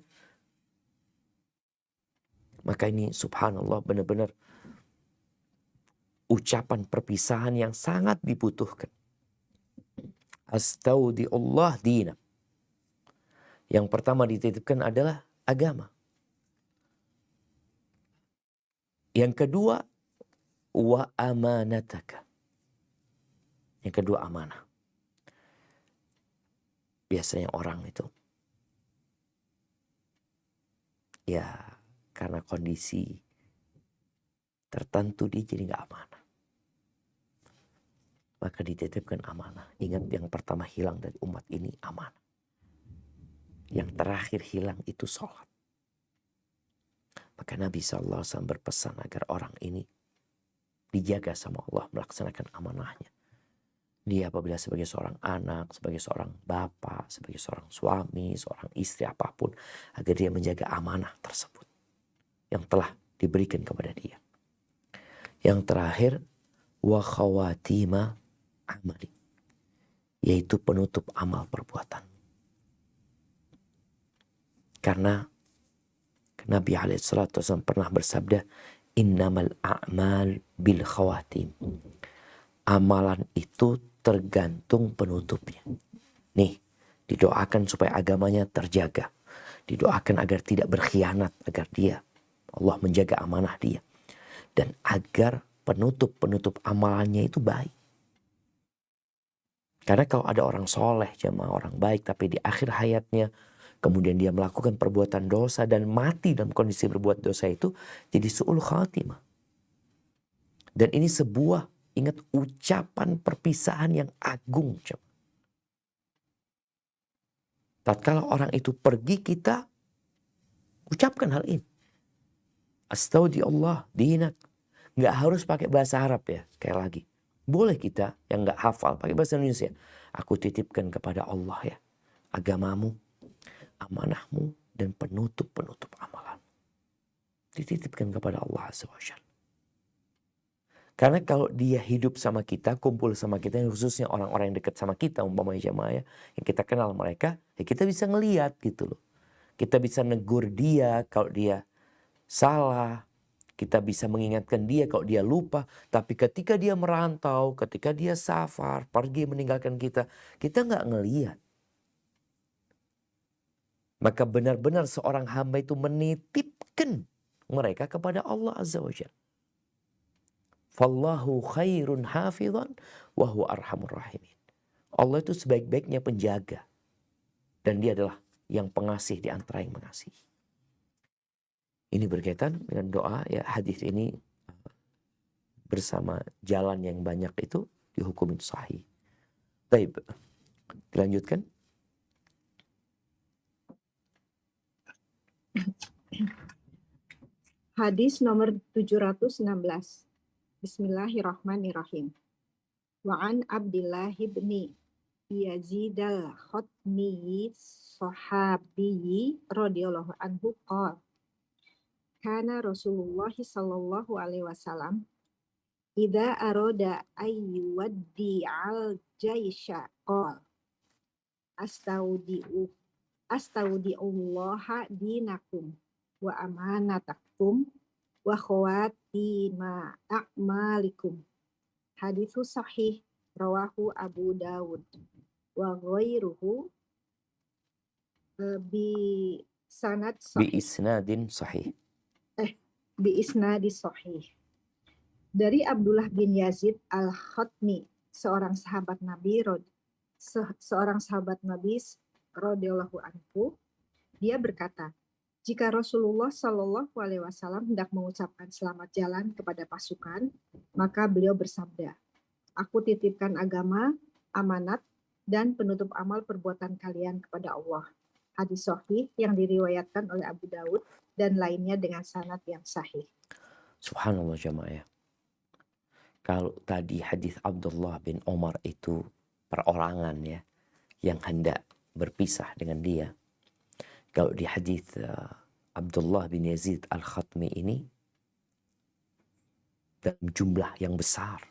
Maka ini subhanallah benar-benar ucapan perpisahan yang sangat dibutuhkan. Astaudi'ullah dinak. Yang pertama dititipkan adalah agama. Yang kedua, wa amanataka. Yang kedua amanah. Biasanya orang itu ya karena kondisi tertentu dia jadi gak amanah. Maka dititipkan amanah. Ingat yang pertama hilang dari umat ini amanah. Yang terakhir hilang itu sholat. Maka Nabi SAW berpesan agar orang ini dijaga sama Allah melaksanakan amanahnya. Dia apabila sebagai seorang anak, sebagai seorang bapak, sebagai seorang suami, seorang istri apapun. Agar dia menjaga amanah tersebut. Yang telah diberikan kepada dia. Yang terakhir, wa khawatima amali. Yaitu penutup amal perbuatan. Karena Nabi SAW pernah bersabda, innamal a'mal bil khawatim. Amalan itu tergantung penutupnya. Nih, didoakan supaya agamanya terjaga. Didoakan agar tidak berkhianat, agar dia, Allah menjaga amanah dia. Dan agar penutup amalannya itu baik. Karena kalau ada orang soleh, jemaah orang baik, tapi di akhir hayatnya kemudian dia melakukan perbuatan dosa dan mati dalam kondisi berbuat dosa itu, jadi su'ul khatimah. Dan ini sebuah, ingat, ucapan perpisahan yang agung. Tatkala orang itu pergi, kita ucapkan hal ini. Astaghfirullah dinak. Nggak harus pakai bahasa Arab ya, sekali lagi. Boleh kita yang nggak hafal pakai bahasa Indonesia. Aku titipkan kepada Allah ya, agamamu, amanahmu, dan penutup-penutup amalan. Dititipkan kepada Allah Azza wa Jalla. Karena kalau dia hidup sama kita, kumpul sama kita, khususnya orang-orang yang dekat sama kita, umpamanya jamaah ya, yang kita kenal mereka, ya kita bisa ngelihat gitu loh. Kita bisa negur dia kalau dia salah. Kita bisa mengingatkan dia kalau dia lupa. Tapi ketika dia merantau, ketika dia safar, pergi meninggalkan kita, kita nggak ngelihat. Maka benar-benar seorang hamba itu menitipkan mereka kepada Allah Azza wa Jalla. Fallahu khairun hafidhan wa huwa arhamur rahimin. Allah itu sebaik-baiknya penjaga. Dan dia adalah yang pengasih di antara yang mengasihi. Ini berkaitan dengan doa ya, hadis ini bersama jalan yang banyak itu dihukumin sahih. Baik, dilanjutkan. Hadis nomor 716. Bismillahirrahmanirrahim. Wa an Abdillah bin Yazid al-Khatmi sahabi radhiyallahu anhu qala kana Rasulullah sallallahu alaihi wasallam idza arada ayyuwaddi al-jaisha qala astaudi'ullaha dinakum wa amanatakum wa khawatima a'malikum. Hadithu sahih rawahu Abu Dawud wa ghairuhu bi sanad sahih. Bi isnadi sahih. Dari Abdullah bin Yazid al-Khatmi, seorang sahabat Nabi radhiyallahu anhu, dia berkata, jika Rasulullah Shallallahu Alaihi Wasallam hendak mengucapkan selamat jalan kepada pasukan, maka beliau bersabda, aku titipkan agama, amanat, dan penutup amal perbuatan kalian kepada Allah. Hadis sahih yang diriwayatkan oleh Abu Dawud dan lainnya dengan sanad yang sahih. Subhanallah jamaah ya. Kalau tadi hadis Abdullah bin Umar itu perorangan ya, yang hendak berpisah dengan dia. Kalau di hadis Abdullah bin Yazid al-Khatmi ini dalam jumlah yang besar,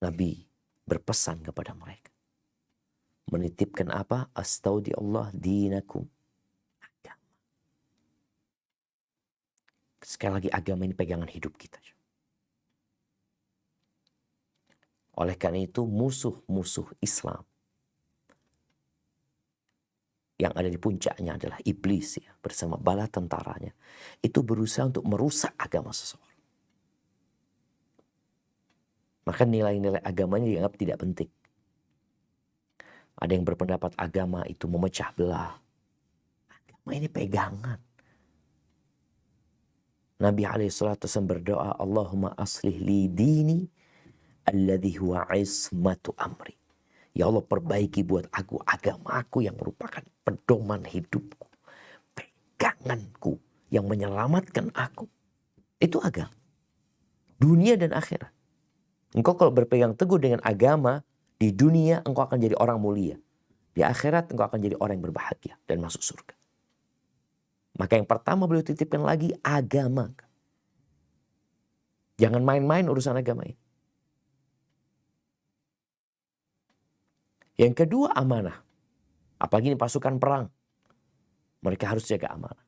Nabi berpesan kepada mereka. Menitipkan apa? Astaudi'ullah dinakum. Agama. Sekali lagi, agama ini pegangan hidup kita. Oleh karena itu musuh-musuh Islam yang ada di puncaknya adalah iblis ya, bersama bala tentaranya. Itu berusaha untuk merusak agama seseorang. Maka nilai-nilai agamanya dianggap tidak penting. Ada yang berpendapat agama itu memecah belah. Agama ini pegangan. Nabi SAW berdoa, Allahumma aslih li dini alladhi huwa ismatu amri. Ya Allah, perbaiki buat aku agamaku yang merupakan pedoman hidupku. Peganganku yang menyelamatkan aku. Itu agama. Dunia dan akhirat. Engkau kalau berpegang teguh dengan agama, di dunia engkau akan jadi orang mulia. Di akhirat engkau akan jadi orang yang berbahagia dan masuk surga. Maka yang pertama beliau titipkan lagi agama. Jangan main-main urusan agama ini. Yang kedua amanah. Apalagi ini pasukan perang. Mereka harus jaga amanah.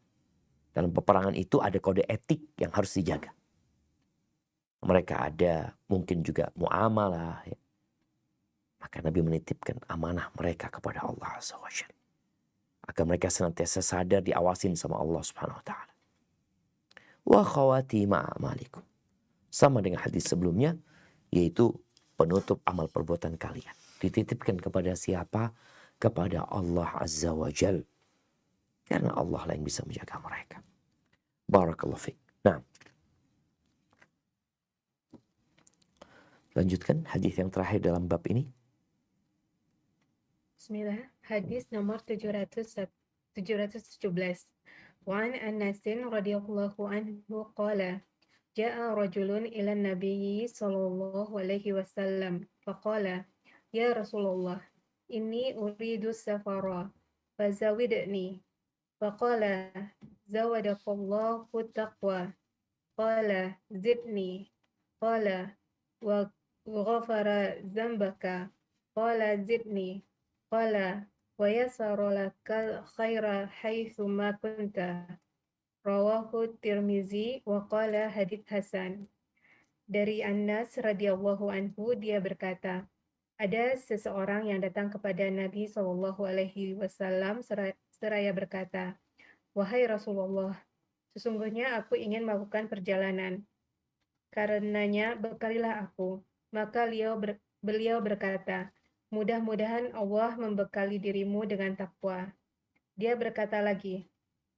Dalam peperangan itu ada kode etik yang harus dijaga. Mereka ada mungkin juga muamalah. Ya. Maka Nabi menitipkan amanah mereka kepada Allah Azza wa Jalla. Agar mereka senantiasa sadar diawasin sama Allah Subhanahu wa Ta'ala. Wa khawati ma'amalikum. Sama dengan hadis sebelumnya, yaitu penutup amal perbuatan kalian. Dititipkan kepada siapa? Kepada Allah Azza wa Jal. Karena Allah lah yang bisa menjaga mereka. Barakallahu fiik. Nah, lanjutkan hadis yang terakhir dalam bab ini. Bismillah. Hadis nomor 717. Wa an Anasin radhiyallahu anhu qala ja'a rajulun ila nabiyyi sallallahu alaihi wasallam faqala ya Rasulullah inni uridu safara fazawidni faqala zawadakallahu taqwa qala zidni qala wa ghafara dzambaka qala zidni qala wa yassara lakal khaira haitsu ma kunta. Rawahu Tirmizi wa qala hadits hasan. Dari Anas radhiyallahu anhu dia berkata, ada seseorang yang datang kepada Nabi Shallallahu alaihi wasallam seraya berkata, wahai Rasulullah, sesungguhnya aku ingin melakukan perjalanan. Karenanya bekalilah aku. Maka beliau berkata, mudah-mudahan Allah membekali dirimu dengan takwa. Dia berkata lagi,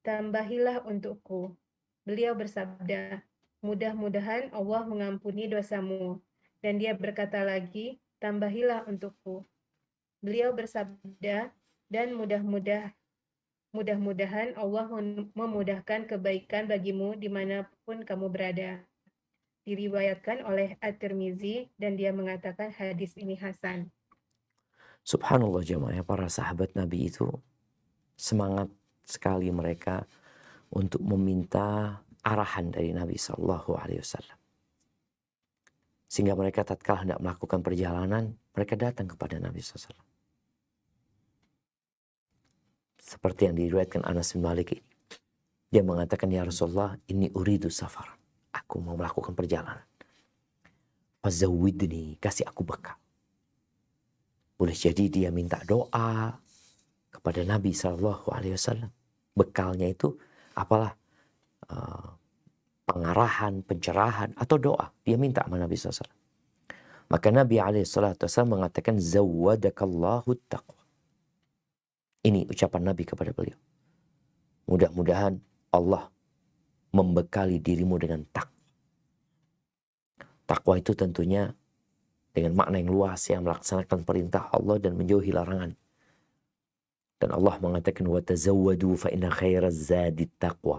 tambahilah untukku. Beliau bersabda, mudah-mudahan Allah mengampuni dosamu. Dan dia berkata lagi, tambahilah untukku. Beliau bersabda, dan mudah-mudahan Allah memudahkan kebaikan bagimu dimanapun kamu berada. Diriwayatkan oleh At-Tirmizi dan dia mengatakan hadis ini hasan. Subhanallah jemaah, para sahabat Nabi itu semangat sekali mereka untuk meminta arahan dari Nabi SAW. Sehingga mereka tatkala hendak melakukan perjalanan, mereka datang kepada Nabi SAW. Seperti yang diriwayatkan Anas bin Malik ini. Dia mengatakan, ya Rasulullah, inni uridu safar. Aku mau melakukan perjalanan. Fazawidni, kasih aku bekal. Boleh jadi dia minta doa kepada Nabi SAW. Bekalnya itu apalah? Pengarahan, pencerahan, atau doa. Dia minta sama Nabi SAW. Maka Nabi SAW mengatakan, zawadakallahu taqwa. Ini ucapan Nabi kepada beliau. Mudah-mudahan Allah membekali dirimu dengan takwa. Takwa itu tentunya dengan makna yang luas, yang melaksanakan perintah Allah dan menjauhi larangan. Dan Allah mengatakan, وَتَزَوَّدُوا فَإِنَّ خَيْرَ الزَّادِ التَّقْوَى.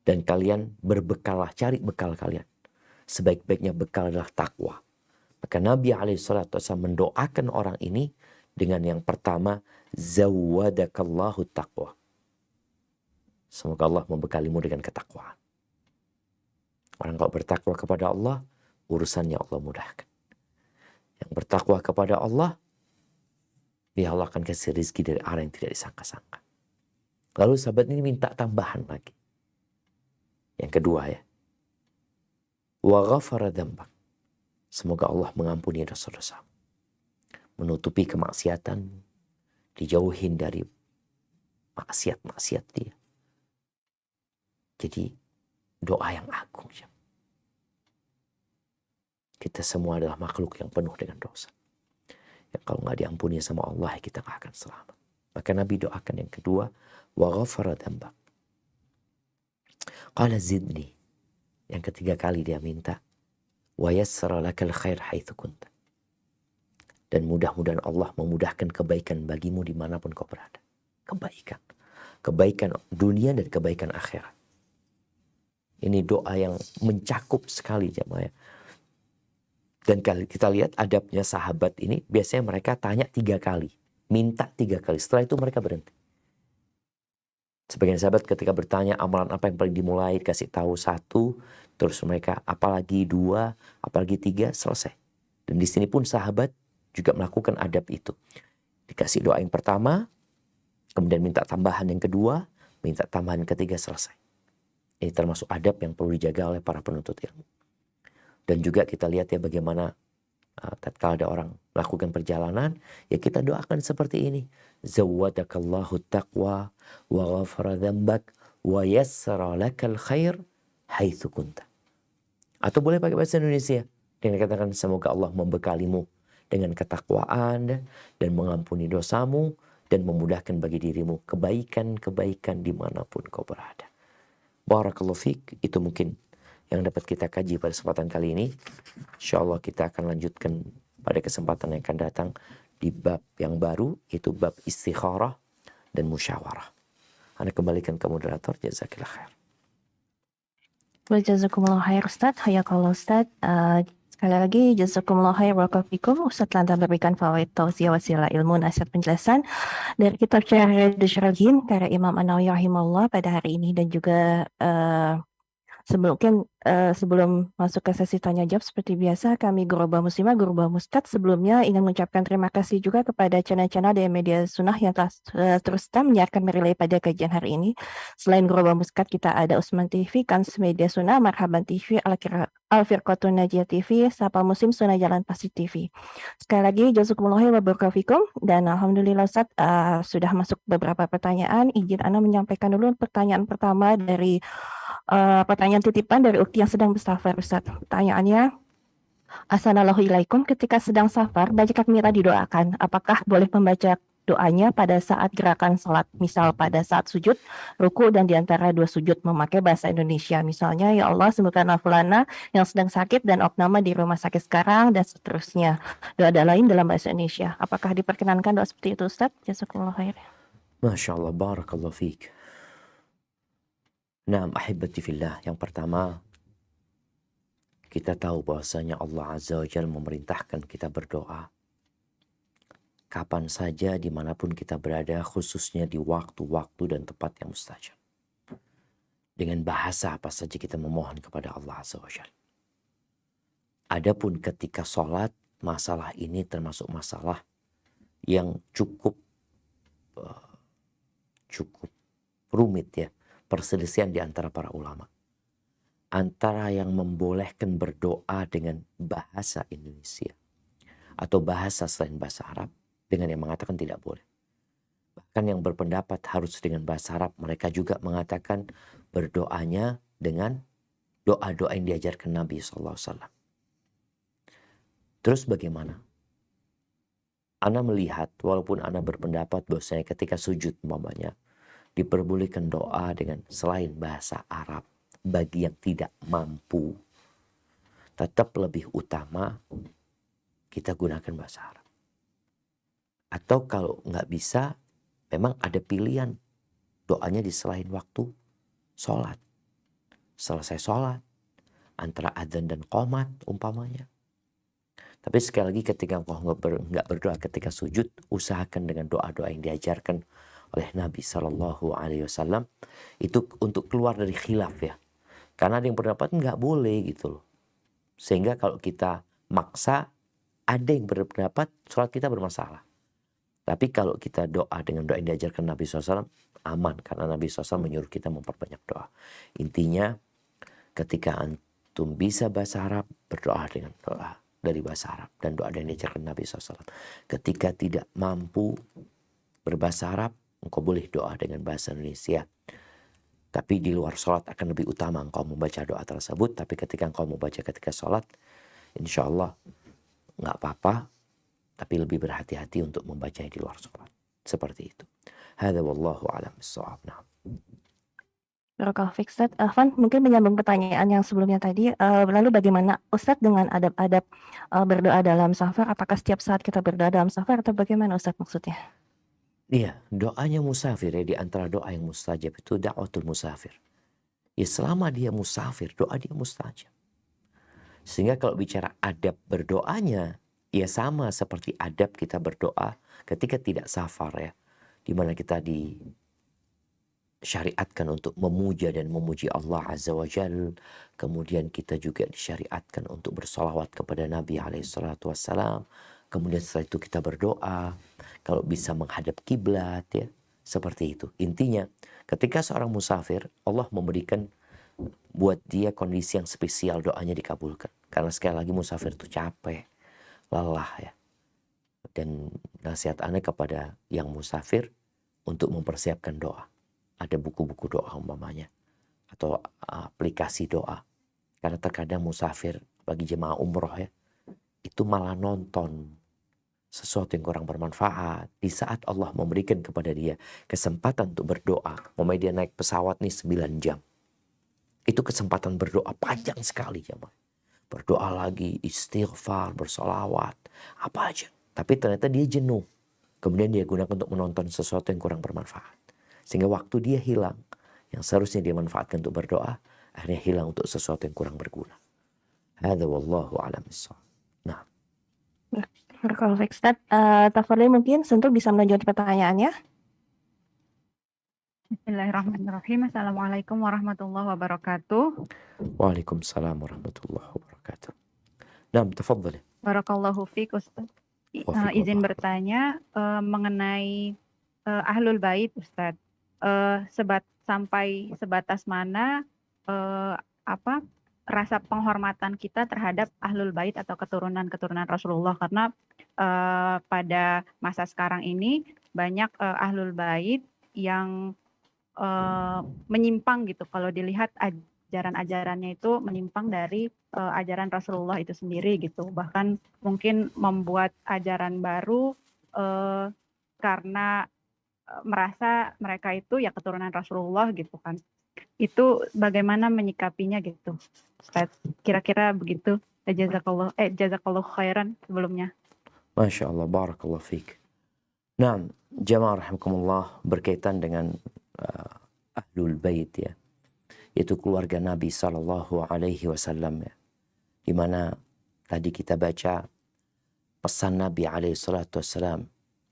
Dan kalian berbekallah, cari bekal kalian. Sebaik-baiknya bekal adalah takwa. Maka Nabi SAW mendoakan orang ini dengan yang pertama, zawadakallahu taqwa. Semoga Allah membekalimu dengan ketakwaan. Orang kalau bertakwa kepada Allah, urusannya Allah mudahkan. Yang bertakwa kepada Allah, ya Allah akan kasih rezeki dari arah yang tidak disangka-sangka. Lalu sahabat ini minta tambahan lagi. Yang kedua ya. Wa ghafara dzambak. Semoga Allah mengampuni dosa-dosa. Menutupi kemaksiatan. Dijauhin dari maksiat-maksiat dia. Jadi doa yang agung. Kita semua adalah makhluk yang penuh dengan dosa. Yang kalau nggak diampuni sama Allah, kita nggak akan selamat. Maka Nabi doakan yang kedua, wa ghafara dzambak. Qala zidni. Yang ketiga kali dia minta, wa yassara lakal khair haitsu kunta. Dan mudah-mudahan Allah memudahkan kebaikan bagimu dimanapun kau berada. Kebaikan. Kebaikan dunia dan kebaikan akhirat. Ini doa yang mencakup sekali jemaah. Dan kita lihat adabnya sahabat ini, biasanya mereka tanya 3 kali. Minta 3 kali. Setelah itu mereka berhenti. Sebagian sahabat ketika bertanya amalan apa yang paling dimulai, kasih tahu 1, terus mereka apalagi 2, apalagi 3, selesai. Dan di sini pun sahabat juga melakukan adab itu. Dikasih doa yang pertama, kemudian minta tambahan yang kedua, minta tambahan yang ketiga, selesai. Ini termasuk adab yang perlu dijaga oleh para penuntut ilmu. Dan juga kita lihat ya bagaimana tatkala ada orang melakukan perjalanan, ya kita doakan seperti ini. Zawadakallahu taqwa wa ghafara dzambak wa yassara lakal khair haitsu kunta. Atau boleh pakai bahasa Indonesia. Dan dikatakan semoga Allah membekalimu dengan ketakwaan dan mengampuni dosamu dan memudahkan bagi dirimu kebaikan-kebaikan dimanapun kau berada. Barakallahu fiik. Itu mungkin yang dapat kita kaji pada kesempatan kali ini. InsyaAllah kita akan lanjutkan pada kesempatan yang akan datang di bab yang baru, yaitu bab istikharah dan musyawarah. Anda kembalikan ke moderator. Jazakillah khair. Jazakumullah khair Ustaz, hayakallah Ustaz. Sekali lagi jazakumullah khair wa kafikum. Ustaz telah memberikan fawaid tausiah wasilah ilmu nasihat penjelasan dari kitab Syarah Syarhin karya Imam An-Nawawi rahimahullah pada hari ini, dan juga sebelum masuk ke sesi tanya jawab seperti biasa, kami Ghuraba Muslimah, Ghuraba Mustad sebelumnya ingin mengucapkan terima kasih juga kepada channel-channel dari media sunnah yang telah terus menyiarkan relay pada kajian hari ini. Selain Ghuraba Mustad, kita ada Usman TV, Kans Media Sunnah, Marhaban TV, Al-Firqatun Najiyah TV, Sapa Muslim Sunnah Jalan Pasti TV. Sekali lagi jazakumullah wa barakatuh, dan alhamdulillah Ustaz sudah masuk beberapa pertanyaan. Izin Ana menyampaikan dulu pertanyaan pertama dari pertanyaan titipan dari Ukti yang sedang bersafar, Ustaz. Pertanyaannya, Assalamualaikum, ketika sedang safar, baca takbirah didoakan. Apakah boleh membaca doanya pada saat gerakan sholat? Misal pada saat sujud, ruku, dan diantara dua sujud memakai bahasa Indonesia. Misalnya, ya Allah, sembuhkanlah fulana yang sedang sakit dan opnama di rumah sakit sekarang, dan seterusnya. Doa lain dalam bahasa Indonesia. Apakah diperkenankan doa seperti itu, Ustaz? Jazakumullah khair. Masya Allah, barakallahu fiik. Nah, ahibati fillah, yang pertama, kita tahu bahwasanya Allah Azza wa Jalla memerintahkan kita berdoa kapan saja, dimanapun kita berada, khususnya di waktu-waktu dan tempat yang mustajab. Dengan bahasa apa saja kita memohon kepada Allah Azza wa Jalla. Adapun ketika sholat, masalah ini termasuk masalah yang cukup rumit ya. Perselisihan di antara para ulama. Antara yang membolehkan berdoa dengan bahasa Indonesia atau bahasa selain bahasa Arab, dengan yang mengatakan tidak boleh. Bahkan yang berpendapat harus dengan bahasa Arab, mereka juga mengatakan berdoanya dengan doa-doa yang diajarkan Nabi SAW. Terus bagaimana? Ana melihat, walaupun Ana berpendapat bahwasanya ketika sujud umpamanya, diperbolehkan doa dengan selain bahasa Arab bagi yang tidak mampu, tetap lebih utama kita gunakan bahasa Arab. Atau kalau nggak bisa, memang ada pilihan doanya di selain waktu sholat. Selesai sholat, antara adzan dan qomat umpamanya. Tapi sekali lagi ketika engkau nggak berdoa ketika sujud, usahakan dengan doa-doa yang diajarkan oleh Nabi SAW, itu untuk keluar dari khilaf ya. Karena ada yang berpendapat nggak boleh gitu loh. Sehingga kalau kita maksa, ada yang berpendapat sholat kita bermasalah. Tapi kalau kita doa dengan doa yang diajarkan Nabi SAW, aman. Karena Nabi SAW menyuruh kita memperbanyak doa. Intinya ketika antum bisa bahasa Arab, berdoa dengan doa dari bahasa Arab. Dan doa yang diajarkan Nabi SAW. Ketika tidak mampu berbahasa Arab, engkau boleh doa dengan bahasa Indonesia. Tapi di luar sholat akan lebih utama engkau membaca doa tersebut. Tapi ketika engkau membaca ketika sholat, insya Allah nggak apa-apa. Tapi lebih berhati-hati untuk membacanya di luar sholat. Seperti itu. Hadza wallahu a'lam bissawab. Nah. Barakallahu fiik, Ustaz. Afwan, mungkin menyambung pertanyaan yang sebelumnya tadi. Lalu bagaimana Ustaz dengan adab-adab berdoa dalam safar? Apakah setiap saat kita berdoa dalam safar atau bagaimana Ustaz maksudnya? Iya, doanya musafir ya, di antara doa yang mustajab itu da'watul musafir. Ya selama dia musafir, doa dia mustajab. Sehingga kalau bicara adab berdoanya, ya sama seperti adab kita berdoa ketika tidak safar ya. Di mana kita disyariatkan untuk memuja dan memuji Allah Azza wa Jal. Kemudian kita juga disyariatkan untuk bersolawat kepada Nabi SAW. Kemudian setelah itu kita berdoa, kalau bisa menghadap kiblat ya, seperti itu. Intinya, ketika seorang musafir, Allah memberikan buat dia kondisi yang spesial, doanya dikabulkan. Karena sekali lagi musafir itu capek, lelah ya. Dan nasihat Ana kepada yang musafir untuk mempersiapkan doa. Ada buku-buku doa umpamanya, atau aplikasi doa. Karena terkadang musafir bagi jemaah umroh ya, itu malah nonton sesuatu yang kurang bermanfaat di saat Allah memberikan kepada dia kesempatan untuk berdoa. Umpamanya dia naik pesawat nih 9 jam. Itu kesempatan berdoa panjang sekali jemaah. Berdoa lagi, istighfar, bersolawat, apa aja. Tapi ternyata dia jenuh. Kemudian dia gunakan untuk menonton sesuatu yang kurang bermanfaat. Sehingga waktu dia hilang, yang seharusnya dia manfaatkan untuk berdoa, akhirnya hilang untuk sesuatu yang kurang berguna. Hadza wallahu a'lam bissawab. Nah, Kalau Ustaz, Tafadhol mungkin Sentul bisa melanjutkan pertanyaannya. Bismillahirrahmanirrahim. Assalamualaikum warahmatullahi wabarakatuh. waalaikumsalam warahmatullahi wabarakatuh. Nah, tafadhali. Barakallahu fiik Ustaz. Izin bertanya mengenai Ahlul Bait Ustaz. Sampai sebatas mana rasa penghormatan kita terhadap Ahlul Bait atau keturunan-keturunan Rasulullah, karena pada masa sekarang ini banyak Ahlul Bait yang menyimpang gitu. Kalau dilihat ajaran-ajarannya itu menyimpang dari ajaran Rasulullah itu sendiri gitu. Bahkan mungkin membuat ajaran baru karena merasa mereka itu ya keturunan Rasulullah gitu kan. Itu bagaimana menyikapinya gitu, Ustaz? Kira-kira begitu. Jazakallahu khairan sebelumnya. Masya Allah, barakallahu fiik. Nah, jamaah rahimakumullah, berkaitan dengan Ahlul Bait ya, yaitu keluarga Nabi Sallallahu Alaihi Wasallam ya, di mana tadi kita baca pesan Nabi Alaihi Salatu Wassalam.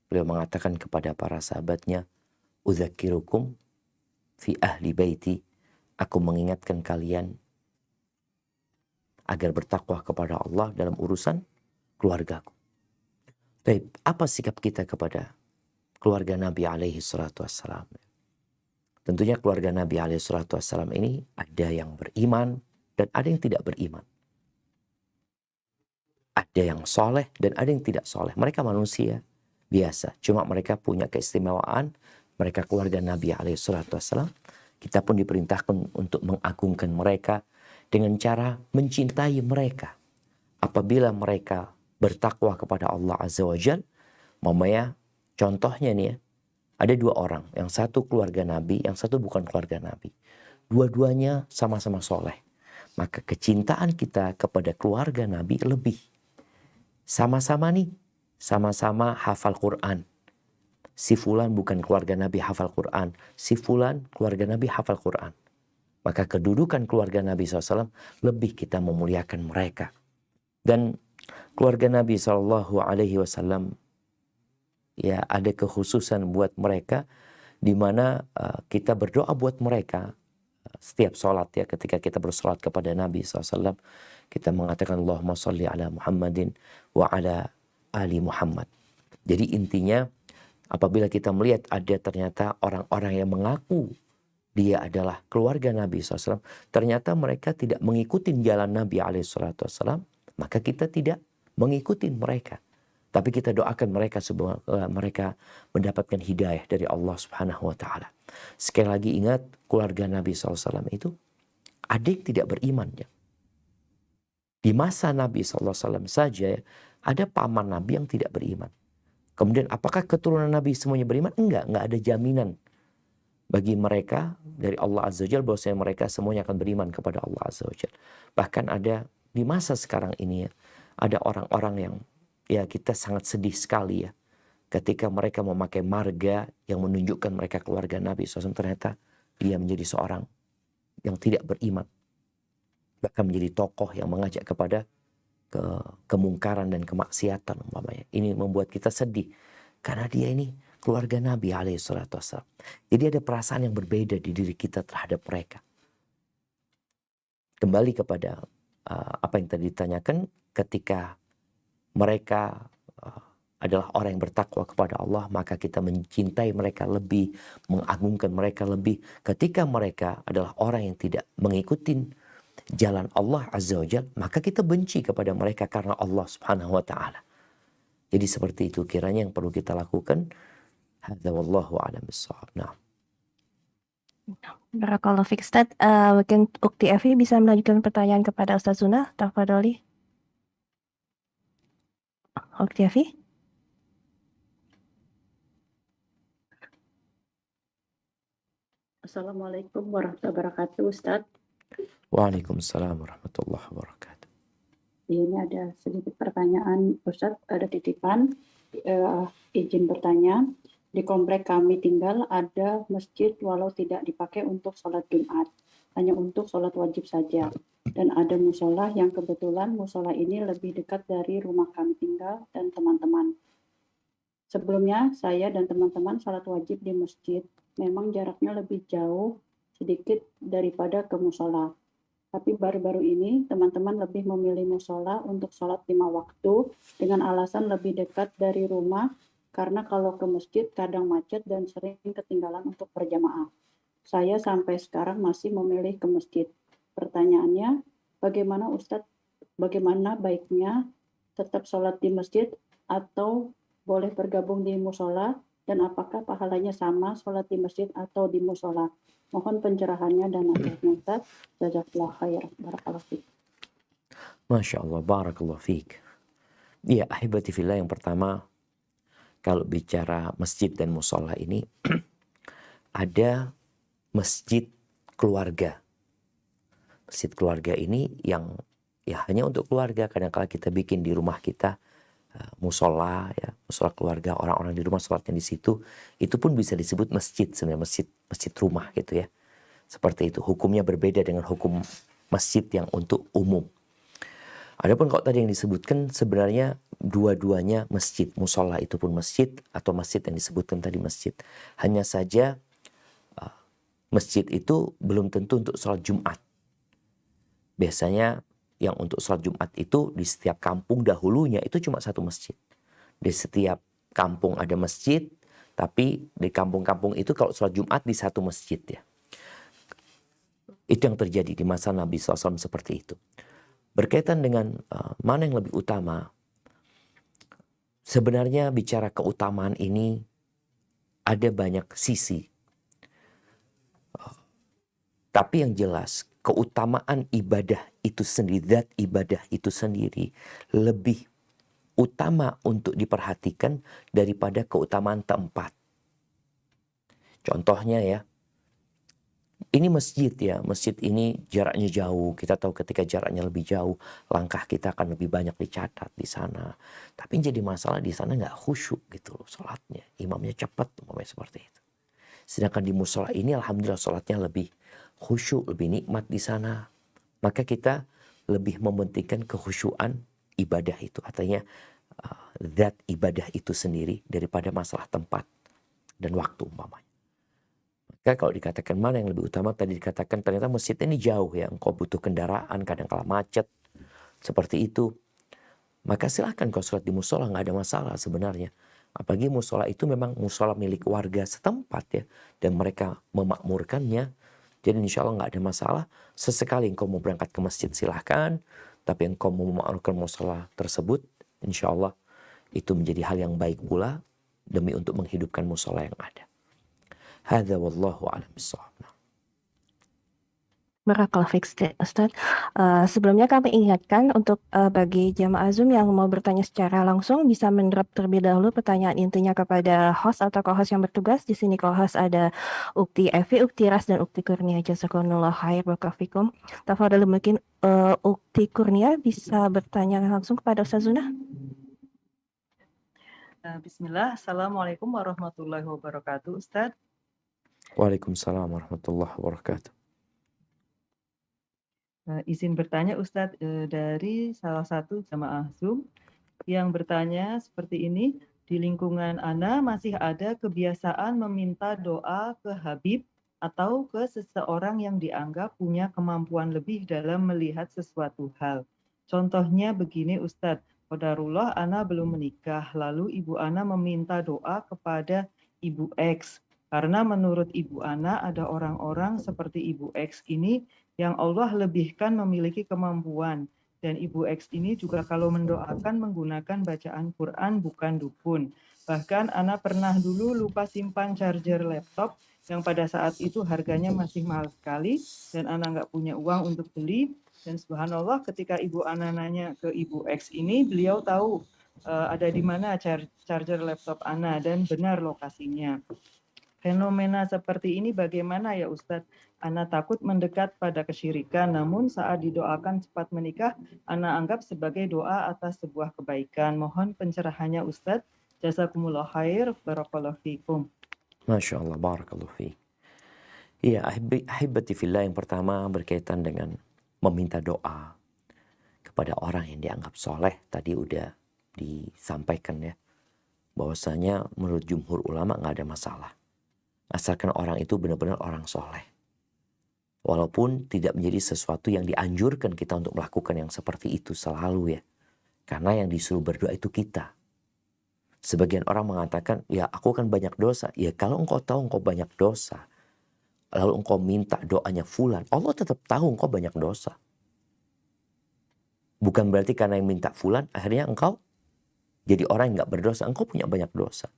Beliau mengatakan kepada para sahabatnya, "Udzakirukum fi ahli baiti." Aku mengingatkan kalian agar bertakwa kepada Allah dalam urusan keluargaku. Baik, apa sikap kita kepada keluarga Nabi Alaihi Salatu Wassalam? Tentunya keluarga Nabi SAW ini ada yang beriman dan ada yang tidak beriman. Ada yang soleh dan ada yang tidak soleh. Mereka manusia biasa. Cuma mereka punya keistimewaan. Mereka keluarga Nabi SAW. Kita pun diperintahkan untuk mengagungkan mereka dengan cara mencintai mereka. Apabila mereka bertakwa kepada Allah Azza wa Jalla, mamanya contohnya nih ya, ada 2 orang, yang satu keluarga Nabi, yang satu bukan keluarga Nabi. Dua-duanya sama-sama soleh. Maka kecintaan kita kepada keluarga Nabi lebih. Sama-sama nih, sama-sama hafal Quran. Si fulan bukan keluarga Nabi hafal Quran. Si fulan keluarga Nabi hafal Quran. Maka kedudukan keluarga Nabi SAW lebih kita memuliakan mereka. Dan keluarga Nabi SAW ya ada kekhususan buat mereka, di mana kita berdoa buat mereka setiap sholat ya. Ketika kita bersolat kepada Nabi SAW, kita mengatakan Allahumma sholli ala Muhammadin wa ala ali Muhammad. Jadi intinya apabila kita melihat ada ternyata orang-orang yang mengaku dia adalah keluarga Nabi SAW, ternyata mereka tidak mengikuti jalan Nabi SAW, maka kita tidak mengikuti mereka. Tapi kita doakan mereka semoga mereka mendapatkan hidayah dari Allah Subhanahu wa Ta'ala. Sekali lagi ingat, keluarga Nabi SAW itu ada yang tidak beriman ya. Di masa Nabi SAW saja ada paman Nabi yang tidak beriman. Kemudian apakah keturunan Nabi semuanya beriman? Enggak ada jaminan bagi mereka dari Allah Azza wa Jalla bahwasanya mereka semuanya akan beriman kepada Allah Azza wa Jalla. Bahkan ada di masa sekarang ini ya, ada orang-orang yang ya kita sangat sedih sekali ya, ketika mereka memakai marga yang menunjukkan mereka keluarga Nabi SAW, ternyata dia menjadi seorang yang tidak beriman. Bahkan menjadi tokoh yang mengajak kepada kemungkaran dan kemaksiatan umpamanya. Ini membuat kita sedih. Karena dia ini keluarga Nabi SAW. Jadi ada perasaan yang berbeda di diri kita terhadap mereka. Kembali kepada apa yang tadi ditanyakan, ketika mereka adalah orang yang bertakwa kepada Allah, maka kita mencintai mereka lebih, mengagungkan mereka lebih. Ketika mereka adalah orang yang tidak mengikuti jalan Allah Azza wa Jalla, maka kita benci kepada mereka karena Allah Subhanahu wa Ta'ala. Jadi seperti itu kiranya yang perlu kita lakukan. Hadza wallahu a'lam bissawab. Nah. Barakallahu fiik Ustaz. Mungkin Ukti Evi bisa melanjutkan pertanyaan kepada Ustaz Zuna. Tafadholi. Ukti Evi. Assalamualaikum warahmatullahi wabarakatuh, Ustadz. Waalaikumsalam warahmatullahi wabarakatuh. Ini ada sedikit pertanyaan, Ustadz, ada titipan. Izin bertanya, di komplek kami tinggal ada masjid walau tidak dipakai untuk sholat Jumat, hanya untuk sholat wajib saja. Dan ada musola yang kebetulan musola ini lebih dekat dari rumah kami tinggal dan teman-teman. Sebelumnya saya dan teman-teman sholat wajib di masjid, memang jaraknya lebih jauh sedikit daripada ke musola. Tapi baru-baru ini teman-teman lebih memilih musola untuk sholat 5 waktu dengan alasan lebih dekat dari rumah karena kalau ke masjid kadang macet dan sering ketinggalan untuk berjamaah. Saya sampai sekarang masih memilih ke masjid. Pertanyaannya, bagaimana Ustadz, bagaimana baiknya tetap sholat di masjid atau boleh bergabung di musola, dan apakah pahalanya sama sholat di masjid atau di musola? Mohon pencerahannya dan nasihatnya Ustaz. Jazakallahu khair. Barakallahu fiik. Masya Allah, barakallahu fiik. Ya, ahibati fillah, yang pertama, kalau bicara masjid dan musola ini, ada masjid keluarga. Masjid keluarga ini yang ya hanya untuk keluarga. Kadang-kala kita bikin di rumah kita musola, ya, musola keluarga, orang-orang di rumah sholatnya di situ, itu pun bisa disebut masjid sebenarnya, masjid rumah gitu ya. Seperti itu, hukumnya berbeda dengan hukum masjid yang untuk umum. Adapun kalau tadi yang disebutkan, sebenarnya dua-duanya masjid, musola itu pun masjid atau masjid yang disebutkan tadi masjid. Hanya saja masjid itu belum tentu untuk sholat Jumat. Biasanya yang untuk sholat Jumat itu di setiap kampung dahulunya itu cuma satu masjid. Di setiap kampung ada masjid, tapi di kampung-kampung itu kalau sholat Jumat di satu masjid ya. Itu yang terjadi di masa Nabi SAW seperti itu. Berkaitan dengan mana yang lebih utama, sebenarnya bicara keutamaan ini ada banyak sisi. Tapi yang jelas, keutamaan ibadah itu sendiri, zat ibadah itu sendiri lebih utama untuk diperhatikan daripada keutamaan tempat. Contohnya ya, ini masjid ya, masjid ini jaraknya jauh. Kita tahu ketika jaraknya lebih jauh, langkah kita akan lebih banyak dicatat di sana. Tapi jadi masalah di sana nggak khusyuk gitu loh sholatnya. Imamnya cepat, umpamanya seperti itu. Sedangkan di musola ini alhamdulillah sholatnya lebih khusyuk, lebih nikmat di sana. Maka kita lebih mementingkan kekhusyuan ibadah itu. Artinya zat ibadah itu sendiri daripada masalah tempat dan waktu umpamanya. Maka kalau dikatakan mana yang lebih utama, tadi dikatakan ternyata masjid ini jauh ya. Engkau butuh kendaraan, kadang-kala macet. Seperti itu. Maka silahkan kau sholat di musola, nggak ada masalah sebenarnya. Apalagi musola itu memang musola milik warga setempat ya. Dan mereka memakmurkannya. Jadi insya Allah nggak ada masalah. Sesekali engkau mau berangkat ke masjid silahkan. Tapi engkau mau memakmurkan musola tersebut, insya Allah itu menjadi hal yang baik pula. Demi untuk menghidupkan musola yang ada. Hadza wallahu a'lam bishawab. Barakallahu fiik Ustaz. Sebelumnya kami ingatkan untuk bagi jamaah Zoom yang mau bertanya secara langsung bisa mendrop terlebih dahulu pertanyaan intinya kepada host atau co-host yang bertugas. Di sini co-host ada Ukti Evi, Ukti Ras, dan Ukti Kurnia. Jazakumullah khair barakallahu fikum. Tafadhol, mungkin Ukti Kurnia bisa bertanya langsung kepada Ustaz Zuna. Bismillah. Assalamualaikum warahmatullahi wabarakatuh, Ustaz. Waalaikumsalam warahmatullahi wabarakatuh. Izin bertanya Ustadz, dari salah satu jamaah Zoom yang bertanya seperti ini, di lingkungan Ana masih ada kebiasaan meminta doa ke Habib atau ke seseorang yang dianggap punya kemampuan lebih dalam melihat sesuatu hal. Contohnya begini Ustadz, qadarullah Ana belum menikah, lalu Ibu Ana meminta doa kepada Ibu X. Karena menurut Ibu Ana ada orang-orang seperti Ibu X ini yang Allah lebihkan memiliki kemampuan. Dan Ibu X ini juga kalau mendoakan menggunakan bacaan Quran bukan dukun. Bahkan Ana pernah dulu lupa simpan charger laptop yang pada saat itu harganya masih mahal sekali dan Ana nggak punya uang untuk beli. Dan subhanallah ketika Ibu Ana nanya ke Ibu X ini, beliau tahu ada di mana charger laptop Ana dan benar lokasinya. Fenomena seperti ini bagaimana ya Ustadz? Ana takut mendekat pada kesyirikan, namun saat didoakan cepat menikah, Ana anggap sebagai doa atas sebuah kebaikan. Mohon pencerahannya Ustadz. Jazakumullah khair, barakallahu fikum. Masya Allah, barakallahu fiik. Iya, ahibati fillah, yang pertama berkaitan dengan meminta doa kepada orang yang dianggap soleh. Tadi udah disampaikan ya, bahwasanya menurut jumhur ulama nggak ada masalah. Asalkan orang itu benar-benar orang soleh. Walaupun tidak menjadi sesuatu yang dianjurkan kita untuk melakukan yang seperti itu selalu ya. Karena yang disuruh berdoa itu kita. Sebagian orang mengatakan, ya aku kan banyak dosa. Ya kalau engkau tahu engkau banyak dosa, lalu engkau minta doanya fulan, Allah tetap tahu engkau banyak dosa. Bukan berarti karena yang minta fulan, akhirnya engkau jadi orang yang gak berdosa. Engkau punya banyak dosa.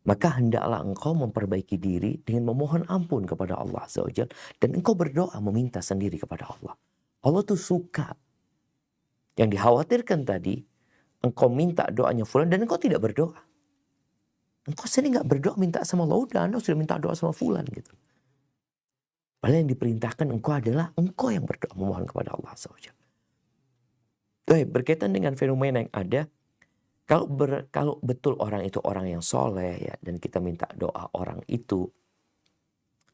Maka hendaklah engkau memperbaiki diri dengan memohon ampun kepada Allah Azza wa Jalla. Dan engkau berdoa meminta sendiri kepada Allah. Allah tuh suka. Yang dikhawatirkan tadi, engkau minta doanya fulan dan engkau tidak berdoa. Engkau sendiri gak berdoa minta sama Allah. Udah, Anda sudah minta doa sama fulan gitu. Padahal yang diperintahkan engkau adalah engkau yang berdoa memohon kepada Allah Azza wa Jalla. Berkaitan dengan fenomena yang ada, kalau betul orang itu orang yang soleh ya, dan kita minta doa orang itu,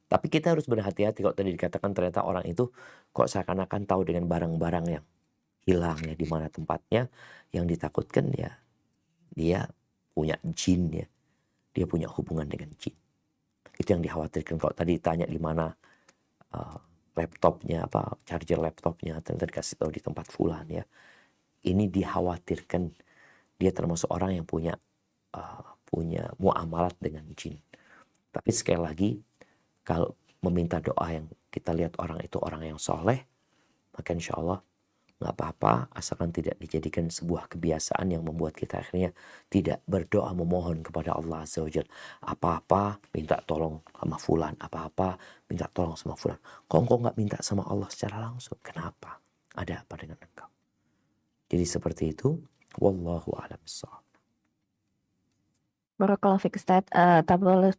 tapi kita harus berhati-hati. Kalau tadi dikatakan ternyata orang itu kok seakan-akan tahu dengan barang-barang yang hilang ya, di mana tempatnya. Yang ditakutkan ya dia punya jin ya, dia punya hubungan dengan jin. Itu yang dikhawatirkan. Kalau tadi tanya di mana laptopnya, charger laptopnya, ternyata dikasih tahu di tempat fulan ya. Ini dikhawatirkan dia termasuk orang yang punya muamalat dengan jin. Tapi sekali lagi, kalau meminta doa yang kita lihat orang itu orang yang soleh, maka insya Allah nggak apa-apa, asalkan tidak dijadikan sebuah kebiasaan yang membuat kita akhirnya tidak berdoa memohon kepada Allah Azza wa Jalla. Apa-apa minta tolong sama fulan, apa-apa minta tolong sama fulan. Kok engkau nggak minta sama Allah secara langsung? Kenapa? Ada apa dengan engkau? Jadi seperti itu. Wallahu a'lam bishawab. Barakallahu fiik Ustaz.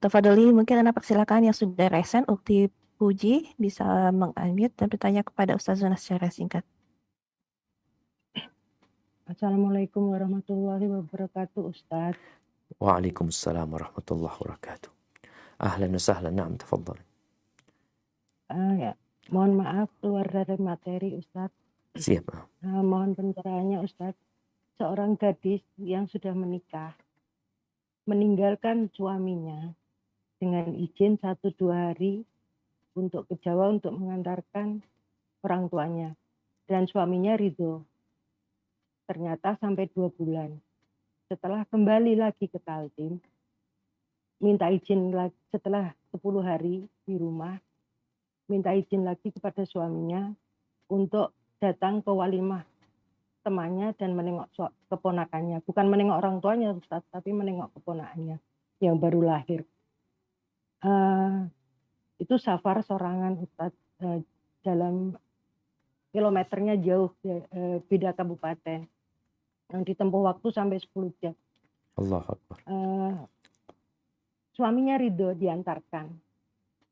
Tafadholi, mungkin Anda persilakan yang sudah resen, Ukti Puji bisa meng-unmute dan bertanya kepada Ustaz Zuna secara singkat. Assalamualaikum warahmatullahi wabarakatuh Ustaz. Waalaikumsalam warahmatullahi wabarakatuh. Ahlan wa sahlan, na'am, tafadhal. Ya, mohon maaf keluar dari materi Ustaz. Siap. Mohon pencerahannya Ustaz. Seorang gadis yang sudah menikah meninggalkan suaminya dengan izin 1-2 hari untuk ke Jawa untuk mengantarkan orang tuanya, dan suaminya ridho. Ternyata sampai 2 bulan. Setelah kembali lagi ke Kaltim, minta izin lagi setelah 10 hari di rumah, minta izin lagi kepada suaminya untuk datang ke walimah temannya dan menengok keponakannya. Bukan menengok orang tuanya Ustaz, tapi menengok keponakannya yang baru lahir. Itu safar sorangan Ustaz, dalam kilometernya jauh, beda kabupaten. Yang ditempuh waktu sampai 10 jam. Allahu Akbar. Suaminya ridho diantarkan.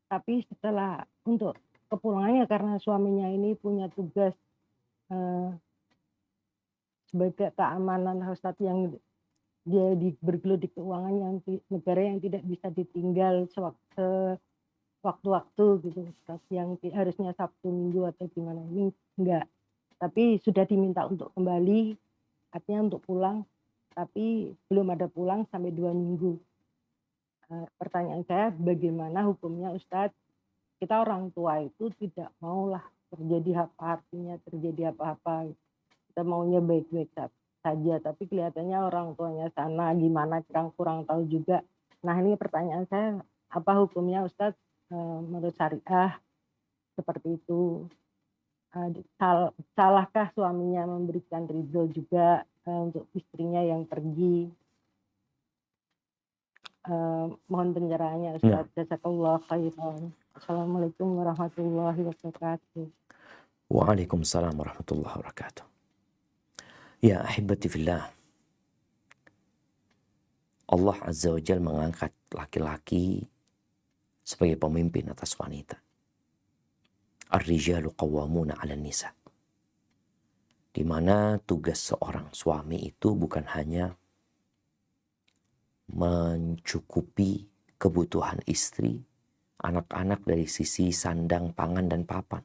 Tapi setelah untuk kepulangannya, karena suaminya ini punya tugas sebagai keamanan Ustaz, yang dia bergelut di keuangan yang negara yang tidak bisa ditinggal sewaktu-waktu gitu Ustaz, yang harusnya Sabtu Minggu atau gimana, ini enggak. Tapi sudah diminta untuk kembali, artinya untuk pulang, tapi belum ada pulang sampai 2 minggu. Pertanyaan saya, bagaimana hukumnya Ustaz? Kita orang tua itu tidak maulah terjadi apa-apa. Kita maunya baik-baik saja, tapi kelihatannya orang tuanya sana gimana, kurang tahu juga. Nah, ini pertanyaan saya, apa hukumnya Ustaz menurut syariah seperti itu? Salahkah suaminya memberikan ridho juga untuk istrinya yang pergi? Mohon pencerahannya Nah, Ustaz. Jazakallah khairan. Assalamualaikum warahmatullahi wabarakatuh. waalaikumsalam warahmatullahi wabarakatuh. Ya ahibati fillah, Allah Azza wa Jal mengangkat laki-laki sebagai pemimpin atas wanita. Ar-rijalu qawwamuna 'alan nisa. Di mana tugas seorang suami itu bukan hanya mencukupi kebutuhan istri, anak-anak dari sisi sandang, pangan, dan papan.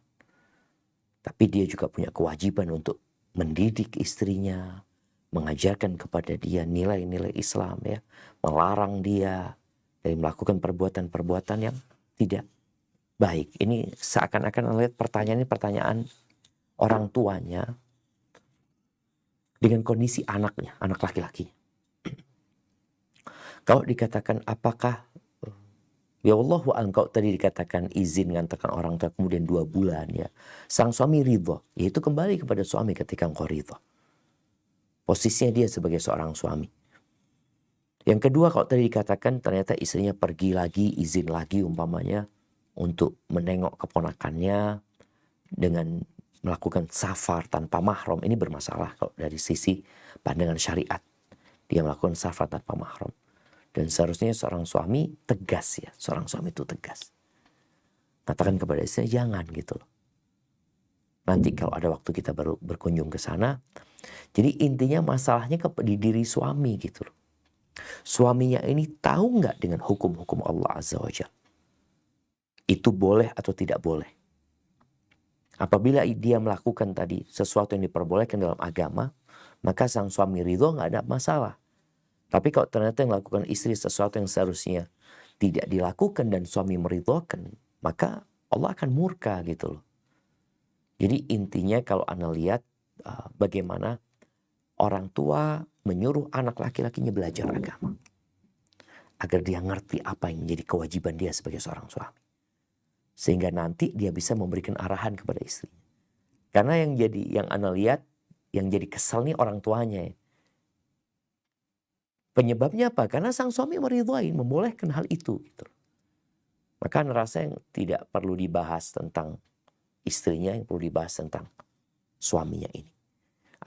Tapi dia juga punya kewajiban untuk mendidik istrinya, mengajarkan kepada dia nilai-nilai Islam, ya, melarang dia dari melakukan perbuatan-perbuatan yang tidak baik. Ini seakan-akan lihat pertanyaan ini pertanyaan orang tuanya dengan kondisi anaknya, anak laki-laki. Kalau dikatakan apakah ya Allah engkau tadi dikatakan izin ngantarkan orang tua kemudian 2 bulan, ya. Sang suami ridho, yaitu kembali kepada suami ketika engkau ridho. Posisinya dia sebagai seorang suami. Yang kedua, kalau tadi dikatakan ternyata istrinya pergi lagi, izin lagi umpamanya untuk menengok keponakannya dengan melakukan safar tanpa mahram, ini bermasalah kalau dari sisi pandangan syariat. Dia melakukan safar tanpa mahram. Dan seharusnya seorang suami tegas, ya. Seorang suami itu tegas. Katakan kepada istrinya jangan gitu loh. Nanti kalau ada waktu kita baru berkunjung ke sana. Jadi intinya masalahnya di diri suami gitu loh. Suaminya ini tahu nggak dengan hukum-hukum Allah Azza wa Jalla? Itu boleh atau tidak boleh? Apabila dia melakukan tadi sesuatu yang diperbolehkan dalam agama, maka sang suami ridho nggak ada masalah. Tapi kalau ternyata yang melakukan istri sesuatu yang seharusnya tidak dilakukan dan suami meridhokan, maka Allah akan murka gitu loh. Jadi intinya kalau Anda lihat bagaimana orang tua menyuruh anak laki-lakinya belajar agama. Agar dia ngerti apa yang menjadi kewajiban dia sebagai seorang suami. Sehingga nanti dia bisa memberikan arahan kepada istri. Karena yang Anda lihat, yang jadi kesel nih orang tuanya, ya. Penyebabnya apa? Karena sang suami meridhoi, membolehkan hal itu. Gitu. Maka Anda rasa yang tidak perlu dibahas tentang istrinya, yang perlu dibahas tentang suaminya ini.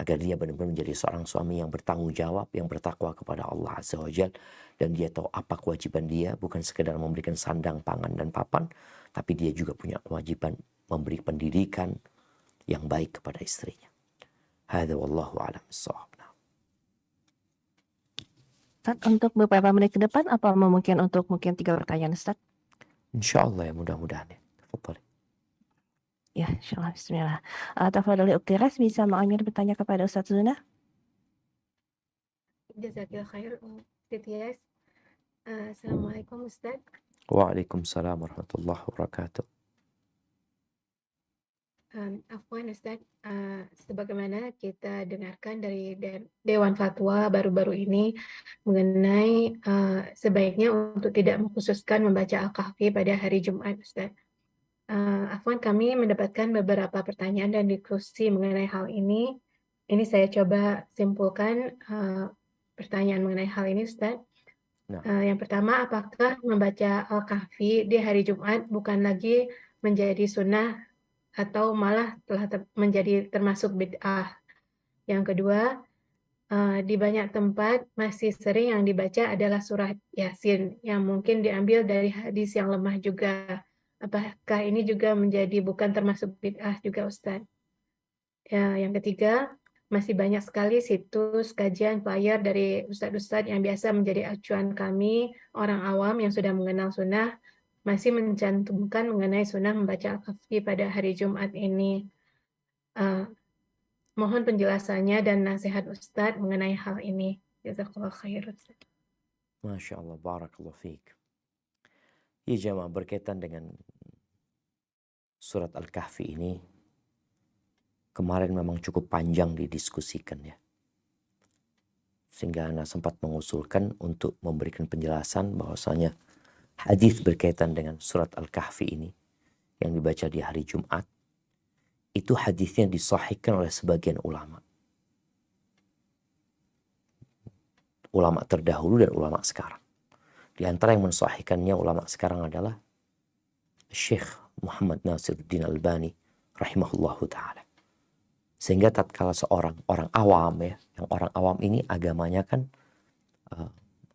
Agar dia benar-benar menjadi seorang suami yang bertanggung jawab, yang bertakwa kepada Allah Azza wa Jalla. Dan dia tahu apa kewajiban dia, bukan sekedar memberikan sandang, pangan, dan papan. Tapi dia juga punya kewajiban memberi pendidikan yang baik kepada istrinya. Hadza wallahu a'lam bissawab. Ustaz, untuk beberapa menit ke depan, apa mungkin untuk 3 pertanyaan Ustaz? InsyaAllah ya, mudah-mudahan ya. Tafadhali. Ya, insyaallah, bismillah. Tafadhali Uktiras, bisa mengambil bertanya kepada Ustaz Zuna? Jazakillah khair, Titias. Assalamualaikum Ustaz. Waalaikumsalam warahmatullahi wabarakatuh. Afwan Ustaz, sebagaimana kita dengarkan dari Dewan Fatwa baru-baru ini mengenai sebaiknya untuk tidak mengkhususkan membaca Al-Kahfi pada hari Jumat Ustaz. Afwan, kami mendapatkan beberapa pertanyaan dan diskusi mengenai hal ini. Ini saya coba simpulkan pertanyaan mengenai hal ini Ustaz. Yang pertama, apakah membaca Al-Kahfi di hari Jumat bukan lagi menjadi sunnah atau malah telah menjadi termasuk bid'ah? Yang kedua, di banyak tempat masih sering yang dibaca adalah surah Yasin yang mungkin diambil dari hadis yang lemah juga. Apakah ini juga menjadi bukan termasuk bid'ah juga Ustaz? Ya, yang ketiga, masih banyak sekali situs kajian flyer dari ustadz-ustadz yang biasa menjadi acuan kami orang awam yang sudah mengenal sunnah, masih mencantumkan mengenai sunnah membaca Al-Kahfi pada hari Jumat ini. Mohon penjelasannya dan nasihat Ustadz mengenai hal ini. Jazakallah khair. Masya Allah, barakallahu fiik. Ya jamaah, berkaitan dengan surat Al-Kahfi ini, kemarin memang cukup panjang didiskusikan ya. Sehingga Ana sempat mengusulkan untuk memberikan penjelasan bahwasanya hadis berkaitan dengan surat Al-Kahfi ini yang dibaca di hari Jumat, itu hadisnya disahihkan oleh sebagian ulama. Ulama terdahulu dan ulama sekarang. Di antara yang mensahihkannya ulama sekarang adalah Syekh Muhammad Nasiruddin Albani rahimahullahu ta'ala. Sehingga tatkala seorang orang awam ya, yang orang awam ini agamanya kan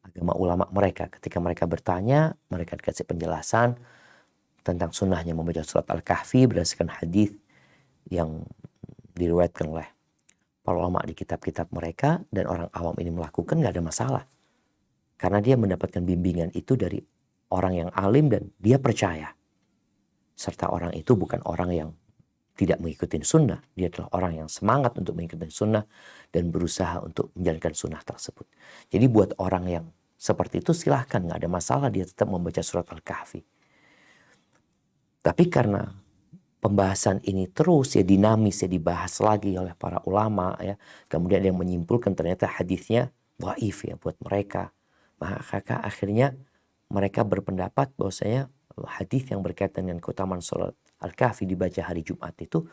agama ulama mereka. Ketika mereka bertanya, mereka dikasih penjelasan tentang sunnahnya membaca surat Al-Kahfi berdasarkan hadis yang diriwayatkan oleh para ulama di kitab-kitab mereka, dan orang awam ini melakukan nggak ada masalah. Karena dia mendapatkan bimbingan itu dari orang yang alim dan dia percaya. Serta orang itu bukan orang yang tidak mengikuti sunnah. Dia adalah orang yang semangat untuk mengikuti sunnah dan berusaha untuk menjalankan sunnah tersebut. Jadi buat orang yang seperti itu silahkan, nggak ada masalah dia tetap membaca surat Al-Kahfi. Tapi karena pembahasan ini terus ya dinamis ya dibahas lagi oleh para ulama ya, kemudian ada yang menyimpulkan ternyata hadisnya dhaif ya buat mereka, maka akhirnya mereka berpendapat bahwasanya hadis yang berkaitan dengan keutamaan surat Al-Kahfi dibaca hari Jumat itu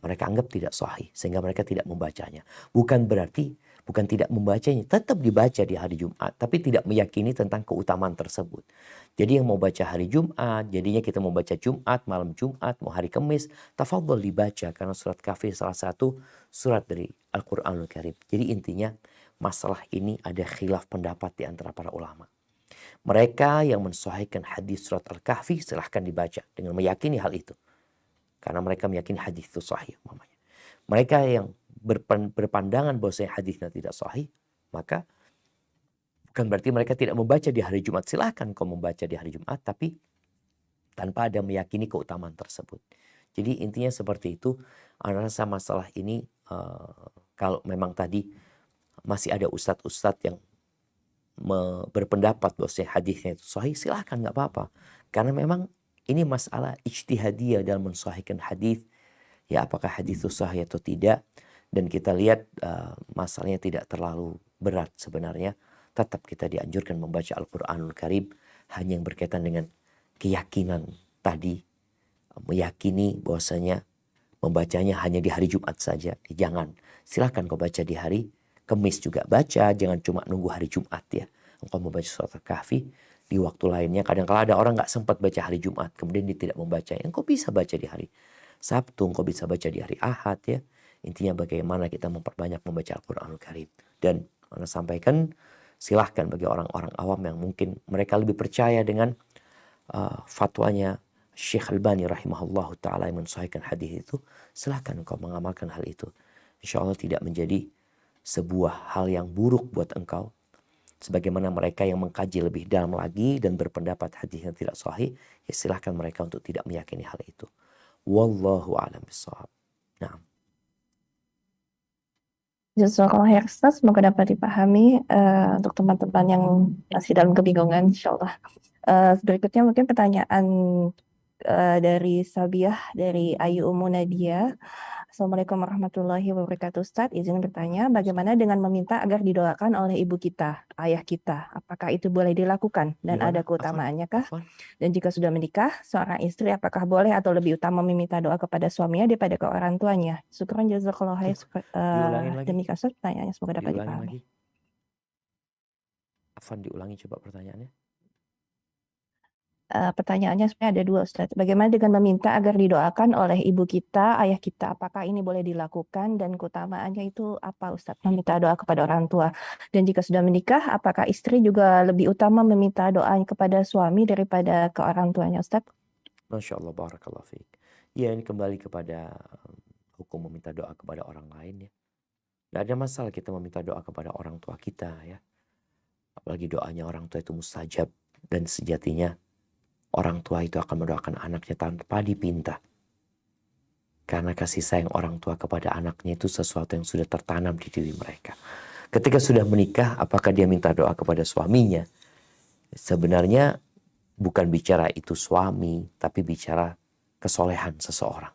mereka anggap tidak sahih sehingga mereka tidak membacanya. Bukan berarti bukan tidak membacanya, tetap dibaca di hari Jumat tapi tidak meyakini tentang keutamaan tersebut. Jadi yang mau baca hari Jumat, jadinya kita mau baca Jumat, malam Jumat, mau hari Kamis, tafadhol dibaca karena surat Kahfi salah satu surat dari Al-Qur'anul Karim. Jadi intinya masalah ini ada khilaf pendapat di antara para ulama. Mereka yang mensahihkan hadis surat Al-Kahfi silahkan dibaca dengan meyakini hal itu. Karena mereka meyakini hadis itu sahih. Mereka yang berpandangan bahwasanya hadisnya tidak sahih, maka bukan berarti mereka tidak membaca di hari Jumat. Silahkan kau membaca di hari Jumat, tapi tanpa ada meyakini keutamaan tersebut. Jadi intinya seperti itu. Ana rasa masalah ini kalau memang tadi masih ada ustadz-ustadz yang berpendapat bahwa hadisnya itu sahih, silahkan, nggak apa-apa. Karena memang ini masalah ijtihadiyah dalam mensahihkan hadis. Ya apakah hadis itu sahih atau tidak. Dan kita lihat masalahnya tidak terlalu berat sebenarnya. Tetap kita dianjurkan membaca Al-Quranul Karim hanya yang berkaitan dengan keyakinan tadi. Meyakini bahwasanya membacanya hanya di hari Jumat saja. Jangan. Silahkan kau baca di hari Kamis juga baca, jangan cuma nunggu hari Jumat ya. Engkau membaca surat Al-Kahfi di waktu lainnya. Kadang-kala ada orang nggak sempat baca hari Jumat, kemudian dia tidak membaca. Engkau bisa baca di hari Sabtu, engkau bisa baca di hari Ahad ya. Intinya bagaimana kita memperbanyak membaca Al-Quranul Karim. Dan Ana sampaikan, silahkan bagi orang-orang awam yang mungkin mereka lebih percaya dengan fatwanya Syekh Albani rahimahullahu ta'ala yang mensahihkan hadis itu, silahkan engkau mengamalkan hal itu. Insya Allah tidak menjadi sebuah hal yang buruk buat engkau. Sebagaimana mereka yang mengkaji lebih dalam lagi dan berpendapat hadis yang tidak sahih, ya silahkan mereka untuk tidak meyakini hal itu. Wallahu a'lam bishawab. Nah. Jazakallah khair Ustaz, semoga dapat dipahami untuk teman-teman yang masih dalam kebingungan insyaallah. Berikutnya mungkin pertanyaan dari Sabiah dari Ayu Ummu Nadia. Assalamualaikum warahmatullahi wabarakatuh. Ustaz, izin bertanya, bagaimana dengan meminta agar didoakan oleh ibu kita, ayah kita? Apakah itu boleh dilakukan dan Gimana? ada keutamaannya kah? Afwan. Dan jika sudah menikah, seorang istri apakah boleh atau lebih utama meminta doa kepada suaminya daripada ke orang tuanya? Syukran jazakallahu khair. Diulangin lagi. Demikian Ustaz pertanyaannya, semoga dapat Diulangin dipahami. lagi. Afwan, diulangi coba pertanyaannya. Pertanyaannya sebenarnya ada dua Ustaz. Bagaimana dengan meminta agar didoakan oleh ibu kita, ayah kita? Apakah ini boleh dilakukan dan keutamaannya itu apa Ustaz? Meminta doa kepada orang tua. Dan jika sudah menikah, apakah istri juga lebih utama meminta doa kepada suami daripada ke orang tuanya Ustaz? Masya Allah, barakallahu fiik. Ya, ini kembali kepada hukum meminta doa kepada orang lain ya. Nggak ada masalah kita meminta doa kepada orang tua kita ya. Apalagi doanya orang tua itu mustajab. Dan sejatinya orang tua itu akan mendoakan anaknya tanpa dipinta. Karena kasih sayang orang tua kepada anaknya itu sesuatu yang sudah tertanam di diri mereka. Ketika sudah menikah, apakah dia minta doa kepada suaminya? Sebenarnya bukan bicara itu suami, tapi bicara kesolehan seseorang.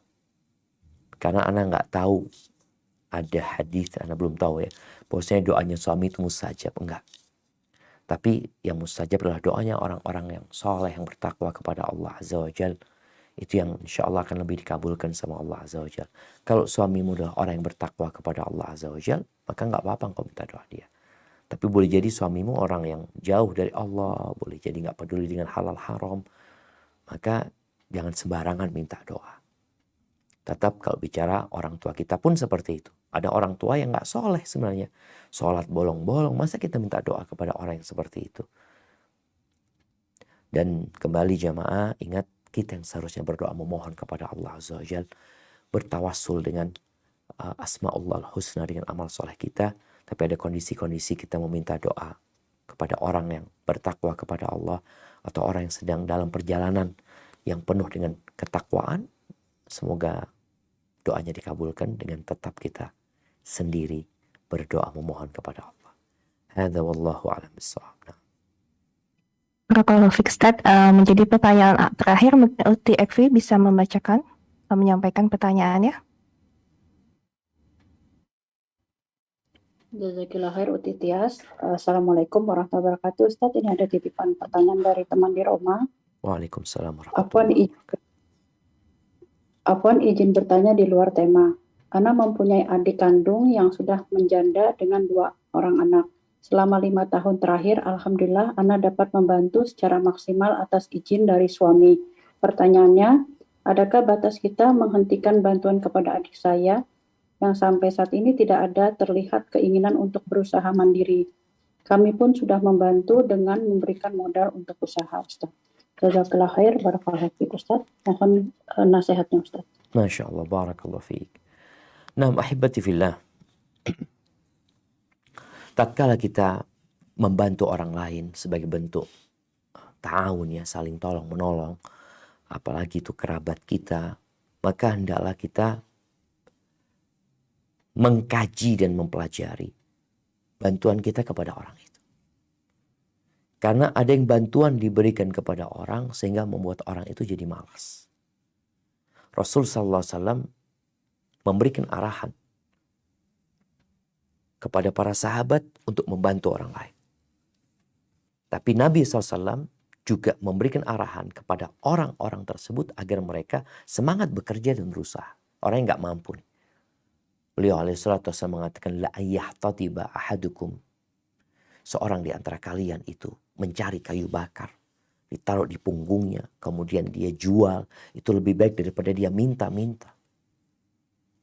Karena anak nggak tahu ada hadis, anak belum tahu ya, bahwasanya doanya suami itu mustajab, enggak. Tapi yang mustajab adalah doanya orang-orang yang soleh, yang bertakwa kepada Allah Azza wa Jal. Itu yang insya Allah akan lebih dikabulkan sama Allah Azza wa Jal. Kalau suamimu adalah orang yang bertakwa kepada Allah Azza wa Jal, maka nggak apa-apa engkau minta doa dia. Tapi boleh jadi suamimu orang yang jauh dari Allah, boleh jadi nggak peduli dengan halal haram, maka jangan sembarangan minta doa. Tetap kalau bicara orang tua kita pun seperti itu. Ada orang tua yang nggak soleh sebenarnya. Sholat bolong-bolong, masa kita minta doa kepada orang yang seperti itu? Dan kembali jamaah, ingat kita yang seharusnya berdoa memohon kepada Allah Azza wa Jal, bertawassul dengan asma'ullah al-husna, dengan amal soleh kita. Tapi ada kondisi-kondisi kita meminta doa kepada orang yang bertakwa kepada Allah, atau orang yang sedang dalam perjalanan yang penuh dengan ketakwaan. Semoga doanya dikabulkan dengan tetap kita sendiri berdoa memohon kepada Allah. Hadza wallahu a'lam bissawab. Barakallahu fiik, Ustaz. Menjadi pertanyaan terakhir, mungkin Uti Ekvi bisa membacakan, menyampaikan pertanyaannya. Jazakillah khair Uti Tias. Assalamualaikum warahmatullahi wabarakatuh. Ustaz, ini ada titipan pertanyaan dari teman di Roma. Waalaikumsalam warahmatullahi wabarakatuh. Afwan izin bertanya di luar tema. Ana mempunyai adik kandung yang sudah menjanda dengan 2 orang anak. Selama 5 tahun terakhir, alhamdulillah Ana dapat membantu secara maksimal atas izin dari suami. Pertanyaannya, adakah batas kita menghentikan bantuan kepada adik saya yang sampai saat ini tidak ada terlihat keinginan untuk berusaha mandiri? Kami pun sudah membantu dengan memberikan modal untuk usaha, Ustaz. Jazakallah khair, barakallahu fiik, Ustaz. Mohon nasihatnya, Ustaz. Masya Allah, barakallahu fiik. Nah, ahibati fillah. Tatkala kita membantu orang lain sebagai bentuk ta'awun, ya, saling tolong menolong, apalagi itu kerabat kita, maka hendaklah kita mengkaji dan mempelajari bantuan kita kepada orang itu. Karena ada yang bantuan diberikan kepada orang sehingga membuat orang itu jadi malas. Rasul sallallahu alaihi wasallam memberikan arahan kepada para sahabat untuk membantu orang lain. Tapi Nabi SAW juga memberikan arahan kepada orang-orang tersebut agar mereka semangat bekerja dan berusaha. Orang yang gak mampu. Beliau alaihissalatu wassalam mengatakan, la ayyahtatiba ahadukum. Seorang di antara kalian itu mencari kayu bakar, ditaruh di punggungnya, kemudian dia jual, itu lebih baik daripada dia minta-minta.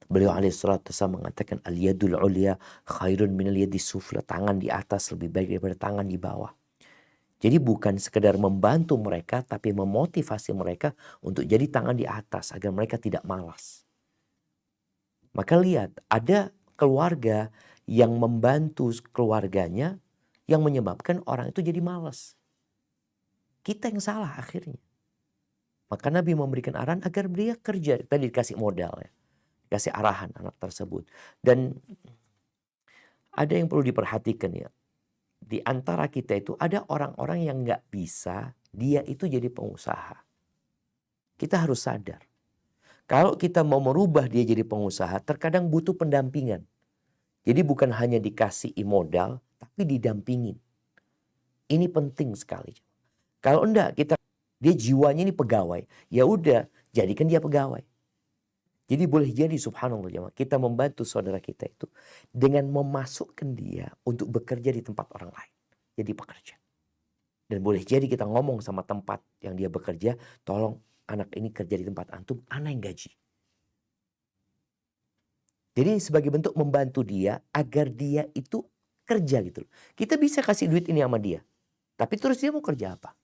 Beliau alaihissalatu wassalam mengatakan, al-yadul ulya khairun minal yadis sufla. Tangan di atas lebih baik daripada tangan di bawah. Jadi bukan sekedar membantu mereka, tapi memotivasi mereka untuk jadi tangan di atas agar mereka tidak malas. Maka lihat, ada keluarga yang membantu keluarganya yang menyebabkan orang itu jadi malas. Kita yang salah akhirnya. Maka Nabi memberikan arahan agar dia kerja. Tadi dikasih modal, ya. Dikasih arahan anak tersebut. Dan ada yang perlu diperhatikan, ya. Di antara kita itu ada orang-orang yang gak bisa dia itu jadi pengusaha. Kita harus sadar. Kalau kita mau merubah dia jadi pengusaha, terkadang butuh pendampingan. Jadi bukan hanya dikasih modal, tapi didampingin. Ini penting sekali. Kalau enggak, dia jiwanya ini pegawai. Ya udah, jadikan dia pegawai. Jadi boleh jadi subhanallah jemaah, kita membantu saudara kita itu dengan memasukkan dia untuk bekerja di tempat orang lain. Jadi pekerja. Dan boleh jadi kita ngomong sama tempat yang dia bekerja, tolong anak ini kerja di tempat antum, anak yang gaji. Jadi sebagai bentuk membantu dia agar dia itu kerja gitu. Kita bisa kasih duit ini sama dia. Tapi terus dia mau kerja apa?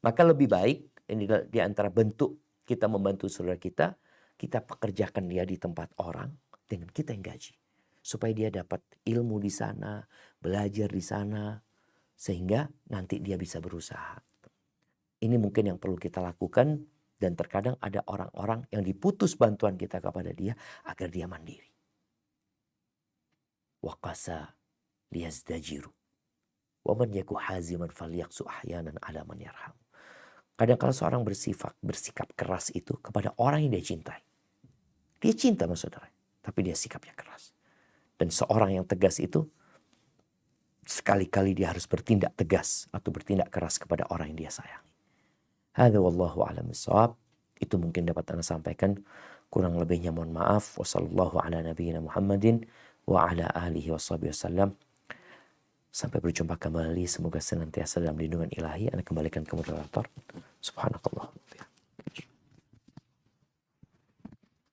Maka lebih baik, ini di antara bentuk kita membantu saudara kita pekerjakan dia di tempat orang dengan kita yang gaji. Supaya dia dapat ilmu di sana, belajar di sana, sehingga nanti dia bisa berusaha. Ini mungkin yang perlu kita lakukan, dan terkadang ada orang-orang yang diputus bantuan kita kepada dia agar dia mandiri. Waqasa liyazdajiru. Wa man yaku haziman falyaqsu ahyanan ala man yarham. Kadang-kadang seorang bersikap keras itu kepada orang yang dia cintai. Dia cinta sama saudara, tapi dia sikapnya keras. Dan seorang yang tegas itu sekali-kali dia harus bertindak tegas atau bertindak keras kepada orang yang dia sayangi. Hadza wallahu a'lam bissawab. Itu mungkin dapat Anda sampaikan. Kurang lebihnya mohon maaf. Wassallallahu ala nabiyyina Muhammadin wa ala alihi washabihi wasallam. Sampai berjumpa kembali. Semoga senantiasa dalam lindungan ilahi. Anda kembalikan ke moderator. Subhanakallah.